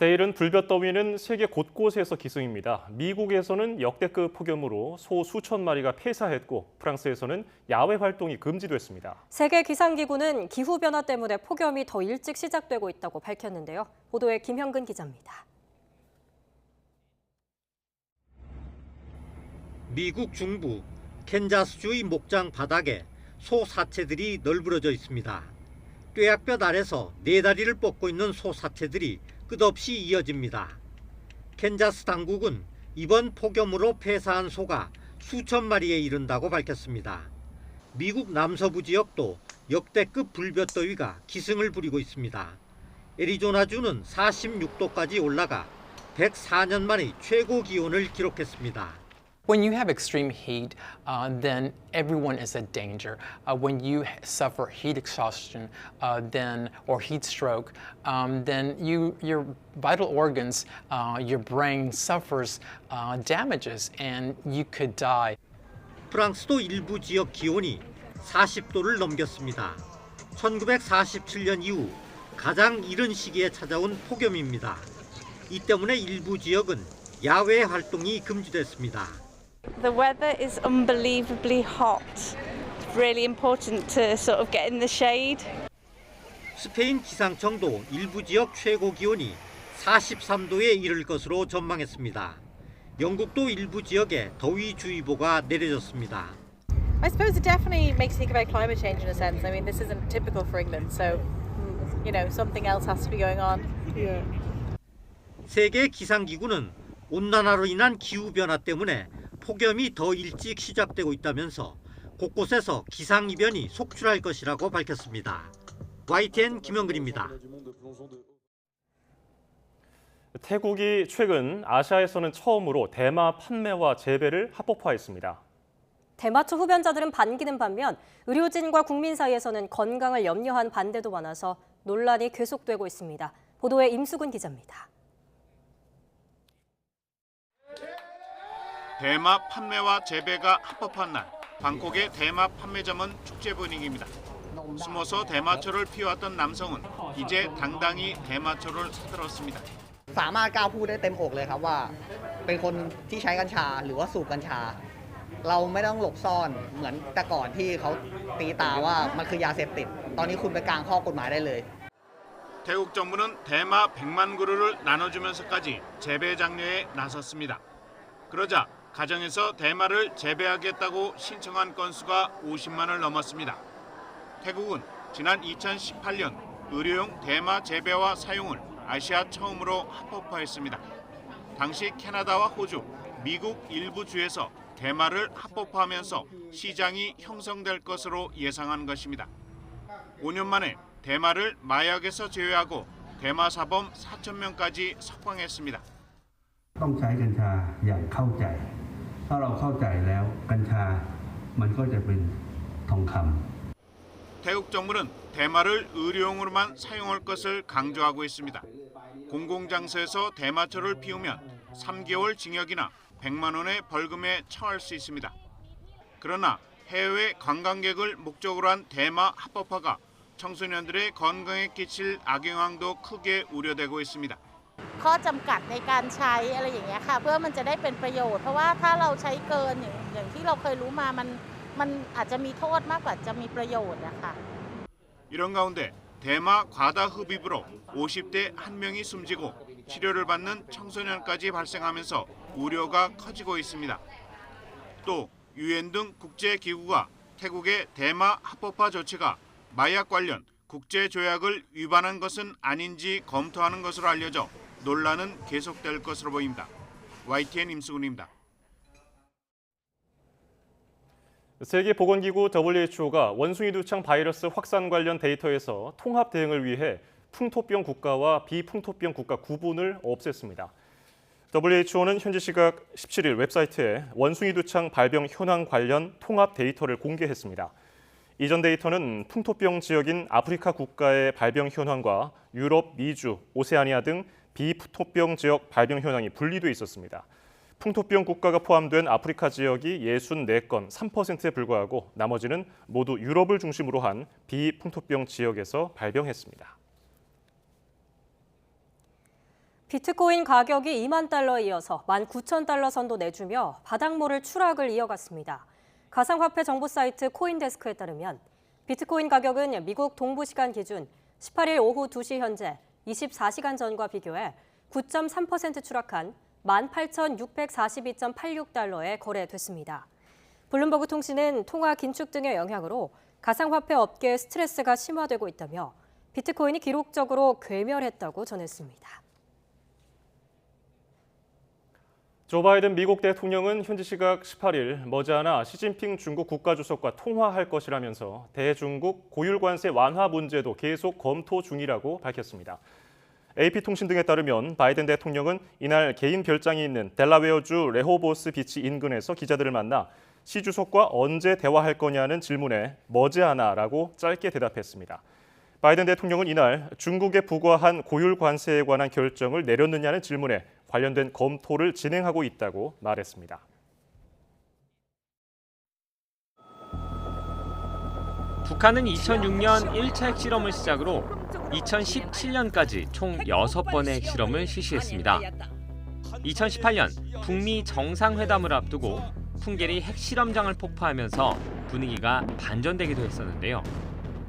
때이른 불볕더위는 세계 곳곳에서 기승입니다. 미국에서는 역대급 폭염으로 소 수천 마리가 폐사했고 프랑스에서는 야외 활동이 금지됐습니다. 세계 기상기구는 기후변화 때문에 폭염이 더 일찍 시작되고 있다고 밝혔는데요. 보도에 김형근 기자입니다. 미국 중부 캔자스주의 목장 바닥에 소 사체들이 널브러져 있습니다. 뙤약볕 아래서 네 다리를 뻗고 있는 소 사체들이 끝없이 이어집니다. 캔자스 당국은 이번 폭염으로 폐사한 소가 수천 마리에 이른다고 밝혔습니다. 미국 남서부 지역도 역대급 불볕더위가 기승을 부리고 있습니다. 애리조나주는 46도까지 올라가 104년 만의 최고 기온을 기록했습니다. When you have extreme heat, then everyone is at danger. When you suffer heat exhaustion, or heat stroke, then your vital organs, your brain suffers damages, and you could die. 프랑스도 일부 지역 기온이 40도를 넘겼습니다. 1947년 이후 가장 이른 시기에 찾아온 폭염입니다. 이 때문에 일부 지역은 야외 활동이 금지됐습니다. The weather is unbelievably hot. It's really important to sort of get in the shade. 스페인 기상청도 일부 지역 최고 기온이 43도에 이를 것으로 전망했습니다. 영국도 일부 지역에 더위주의보가 내려졌습니다. I suppose it definitely makes you think about climate change in a sense. I mean, this isn't typical for England, so something else has to be going on. Yeah. 세계 기상기구는 온난화로 인한 기후 변화 때문에 폭염이 더 일찍 시작되고 있다면서 곳곳에서 기상이변이 속출할 것이라고 밝혔습니다. YTN 김영근입니다. 태국이 최근 아시아에서는 처음으로 대마 판매와 재배를 합법화했습니다. 대마초 흡연자들은 반기는 반면 의료진과 국민 사이에서는 건강을 염려한 반대도 많아서 논란이 계속되고 있습니다. 보도에 임수근 기자입니다. 대마 판매와 재배가 합법한 날, 방콕의 대마 판매점은 축제 분위기입니다. 숨어서 대마초를 피워왔던 남성은 이제 당당히 대마초를 사들었습니다. สามารถกล้าพูดได้เต็มอกเลยครับว่าเป็นคนที่ใช้กัญชาหรือว่าสูบกัญชาเราไม่ต้องหลบซ่อนเหมือนแต่ก่อนที่เขาตีตาว่ามันคือยาเสพติดตอนนี้คุณไปกางข้อกฎหมายได้เลย 태국 정부는 대마 100만 그루를 나눠주면서까지 재배 장려에 나섰습니다. 그러자 가정에서 대마를 재배하겠다고 신청한 건수가 50만을 넘었습니다. 태국은 지난 2018년 의료용 대마 재배와 사용을 아시아 처음으로 합법화했습니다. 당시 캐나다와 호주, 미국 일부 주에서 대마를 합법화하면서 시장이 형성될 것으로 예상한 것입니다. 5년 만에 대마를 마약에서 제외하고 대마 사범 4,000명까지 석방했습니다. ต้องใช้กัญชาอย่างเข้าใจถ้าเราเข้าใจแล้วกัญชามันก็จะเป็นทองคำ 태국 정부는 대마를 의료용으로만 사용할 것을 강조하고 있습니다. 공공장소에서 대마초를 피우면 3개월 징역이나 100만 원의 벌금에 처할 수 있습니다. 그러나 해외 관광객을 목적으로 한 대마 합법화가 청소년들의 건강에 끼칠 악영향도 크게 우려되고 있습니다. ข้อจำกัดในการใช้อะไรอย่างเงี้ยค่ะเพื่อมันจะได้เป็นประโยชน์เพราะว่าถ้าเราใช้เกินอย่างที่เราเคยรู้มามันอาจจะมีโทษมากกว่าจะมีประโยชน์นะคะ 이런 가운데 대마 과다 흡입으로 50대 1명이 숨지고 치료를 받는 청소년까지 발생하면서 우려가 커지고 있습니다. 또 유엔 등 국제기구가 태국의 대마 합법화 조치가 마약 관련 국제조약을 위반한 것은 아닌지 검토하는 것으로 알려져 논란은 계속될 것으로 보입니다. YTN 임수근입니다. 세계보건기구 WHO가 원숭이 두창 바이러스 확산 관련 데이터에서 통합 대응을 위해 풍토병 국가와 비풍토병 국가 구분을 없앴습니다. WHO는 현지 시각 17일 웹사이트에 원숭이 두창 발병 현황 관련 통합 데이터를 공개했습니다. 이전 데이터는 풍토병 지역인 아프리카 국가의 발병 현황과 유럽, 미주, 오세아니아 등 비풍토병 지역 발병 현황이 분리돼 있었습니다. 풍토병 국가가 포함된 아프리카 지역이 64건, 3%에 불과하고 나머지는 모두 유럽을 중심으로 한 비풍토병 지역에서 발병했습니다. 비트코인 가격이 2만 달러에 이어서 19,000달러 선도 내주며 바닥모를 추락을 이어갔습니다. 가상화폐 정보 사이트 코인데스크에 따르면 비트코인 가격은 미국 동부 시간 기준 18일 오후 2시 현재 24시간 전과 비교해 9.3% 추락한 18,642.86달러에 거래됐습니다. 블룸버그 통신은 통화 긴축 등의 영향으로 가상화폐 업계의 스트레스가 심화되고 있다며 비트코인이 기록적으로 괴멸했다고 전했습니다. 조 바이든 미국 대통령은 현지 시각 18일 머지않아 시진핑 중국 국가주석과 통화할 것이라면서 대중국 고율 관세 완화 문제도 계속 검토 중이라고 밝혔습니다. AP통신 등에 따르면 바이든 대통령은 이날 개인 별장이 있는 델라웨어주 레호보스 비치 인근에서 기자들을 만나 시 주석과 언제 대화할 거냐는 질문에 머지않아라고 짧게 대답했습니다. 바이든 대통령은 이날 중국에 부과한 고율 관세에 관한 결정을 내렸느냐는 질문에 관련된 검토를 진행하고 있다고 말했습니다. 북한은 2006년 1차 핵실험을 시작으로 2017년까지 총 6번의 핵실험을 실시했습니다. 2018년 북미 정상회담을 앞두고 풍계리 핵실험장을 폭파하면서 분위기가 반전되기도 했었는데요.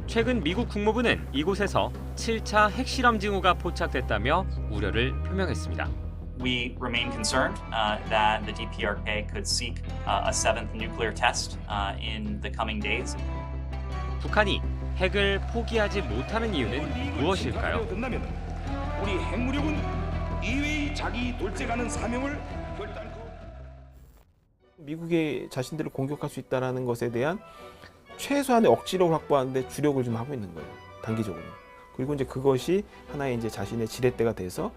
최근 미국 국무부는 이곳에서 7차 핵실험 징후가 포착됐다며 우려를 표명했습니다. We remain concerned that the DPRK could seek a seventh nuclear test in the coming days. 북한이 핵을 포기하지 못하는 이유는 무엇일까요? 우리 핵무력은 이외의 자기 돌직하는 사명을 결단코 미국이 자신들을 공격할 수 있다는 것에 대한 최소한의 억지력을 확보하는 데 주력을 좀 하고 있는 거예요. 단기적으로. 그리고 이제 그것이 하나의 이제 자신의 지렛대가 돼서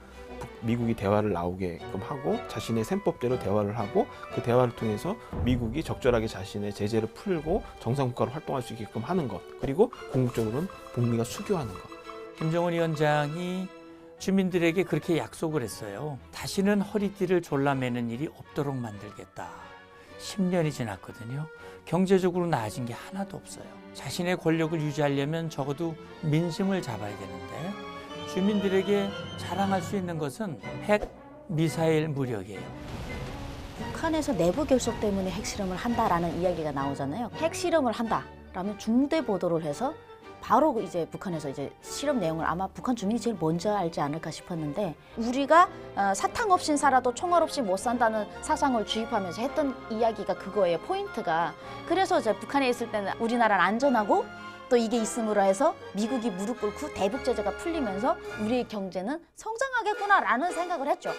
미국이 대화를 나오게끔 하고 자신의 셈법대로 대화를 하고 그 대화를 통해서 미국이 적절하게 자신의 제재를 풀고 정상국가로 활동할 수 있게끔 하는 것. 그리고 궁극적으로는 북미가 수교하는 것. 김정은 위원장이 주민들에게 그렇게 약속을 했어요. 다시는 허리띠를 졸라매는 일이 없도록 만들겠다. 10년이 지났거든요. 경제적으로 나아진 게 하나도 없어요. 자신의 권력을 유지하려면 적어도 민심을 잡아야 되는데 주민들에게 자랑할 수 있는 것은 핵 미사일 무력이에요. 북한에서 내부 결속 때문에 핵실험을 한다라는 이야기가 나오잖아요. 핵실험을 한다라면 중대 보도를 해서 바로 이제 북한에서 이제 실험 내용을 아마 북한 주민이 제일 먼저 알지 않을까 싶었는데 우리가 사탕 없인 살아도 총알 없이 못 산다는 사상을 주입하면서 했던 이야기가 그거예요. 포인트가. 그래서 이제 북한에 있을 때는 우리나라는 안전하고 또 이게 있음으로 해서 미국이 무릎 꿇고 대북 제재가 풀리면서 우리의 경제는 성장하겠구나라는 생각을 했죠.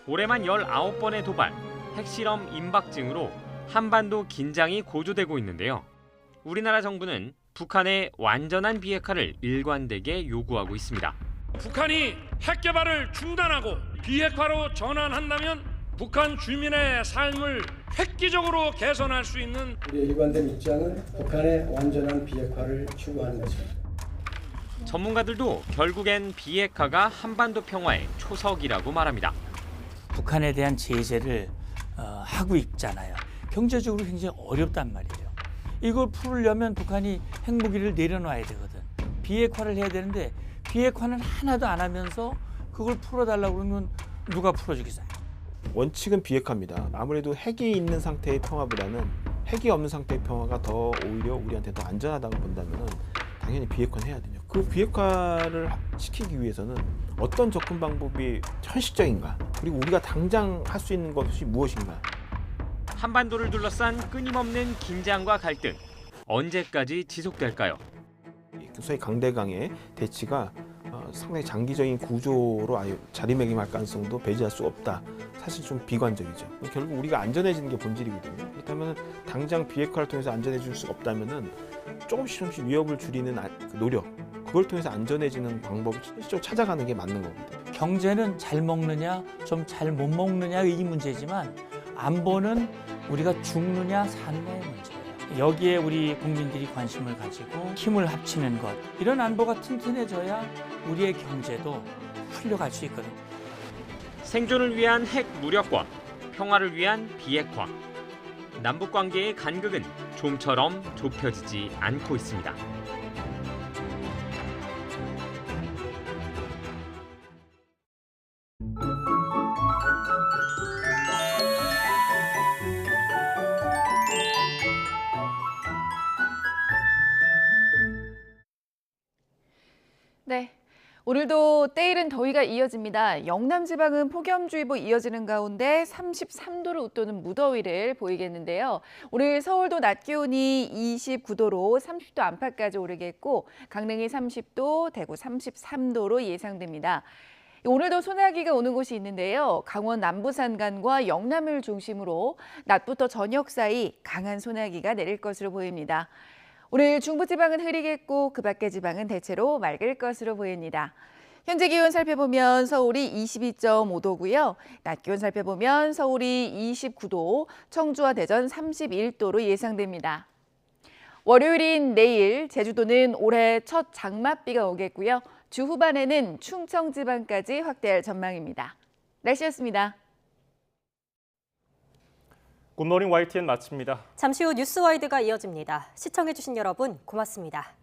올해만 19번의 도발, 핵실험 임박증으로 한반도 긴장이 고조되고 있는데요. 우리나라 정부는 북한의 완전한 비핵화를 일관되게 요구하고 있습니다. 북한이 핵 개발을 중단하고 비핵화로 전환한다면 북한 주민의 삶을 획기적으로 개선할 수 있는 우리의 일관된 입장은 북한의 완전한 비핵화를 추구하는 것입니다. 전문가들도 결국엔 비핵화가 한반도 평화의 초석이라고 말합니다. 북한에 대한 제재를 하고 있잖아요. 경제적으로 굉장히 어렵단 말이에요. 이걸 풀으려면 북한이 핵무기를 내려놔야 되거든. 비핵화를 해야 되는데 비핵화는 하나도 안 하면서 그걸 풀어달라고 그러면 누가 풀어주겠어요? 원칙은 비핵화입니다. 아무래도 핵이 있는 상태의 평화보다는 핵이 없는 상태의 평화가 더 오히려 우리한테 더 안전하다고 본다면 당연히 비핵화는 해야 되죠. 그 비핵화를 시키기 위해서는 어떤 접근 방법이 현실적인가, 그리고 우리가 당장 할 수 있는 것이 무엇인가. 한반도를 둘러싼 끊임없는 긴장과 갈등, 언제까지 지속될까요? 소위 강대강의 대치가 상당히 장기적인 구조로 아예 자리매김할 가능성도 배제할 수 없다. 사실 좀 비관적이죠. 결국 우리가 안전해지는 게 본질이거든요. 그렇다면 당장 비핵화를 통해서 안전해질 수 없다면은 조금씩 위협을 줄이는 노력, 그걸 통해서 안전해지는 방법을 실질적으로 찾아가는 게 맞는 겁니다. 경제는 잘 먹느냐 좀 잘 못 먹느냐 이 문제지만 안보는 우리가 죽느냐 사느냐의 문제예요. 여기에 우리 국민들이 관심을 가지고 힘을 합치는 것, 이런 안보가 튼튼해져야 우리의 경제도 풀려갈 수 있거든요. 생존을 위한 핵 무력과 평화를 위한 비핵화. 남북 관계의 간극은 좀처럼 좁혀지지 않고 있습니다. 네. 오늘도 때이른 더위가 이어집니다. 영남 지방은 폭염주의보 이어지는 가운데 33도를 웃도는 무더위를 보이겠는데요. 오늘 서울도 낮 기온이 29도로 30도 안팎까지 오르겠고 강릉이 30도, 대구 33도로 예상됩니다. 오늘도 소나기가 오는 곳이 있는데요. 강원 남부산간과 영남을 중심으로 낮부터 저녁 사이 강한 소나기가 내릴 것으로 보입니다. 오늘 중부지방은 흐리겠고 그 밖의 지방은 대체로 맑을 것으로 보입니다. 현재 기온 살펴보면 서울이 22.5도고요. 낮 기온 살펴보면 서울이 29도, 청주와 대전 31도로 예상됩니다. 월요일인 내일 제주도는 올해 첫 장맛비가 오겠고요. 주 후반에는 충청 지방까지 확대할 전망입니다. 날씨였습니다. 굿모닝 YTN 마칩니다. 잠시 후 뉴스와이드가 이어집니다. 시청해주신 여러분 고맙습니다.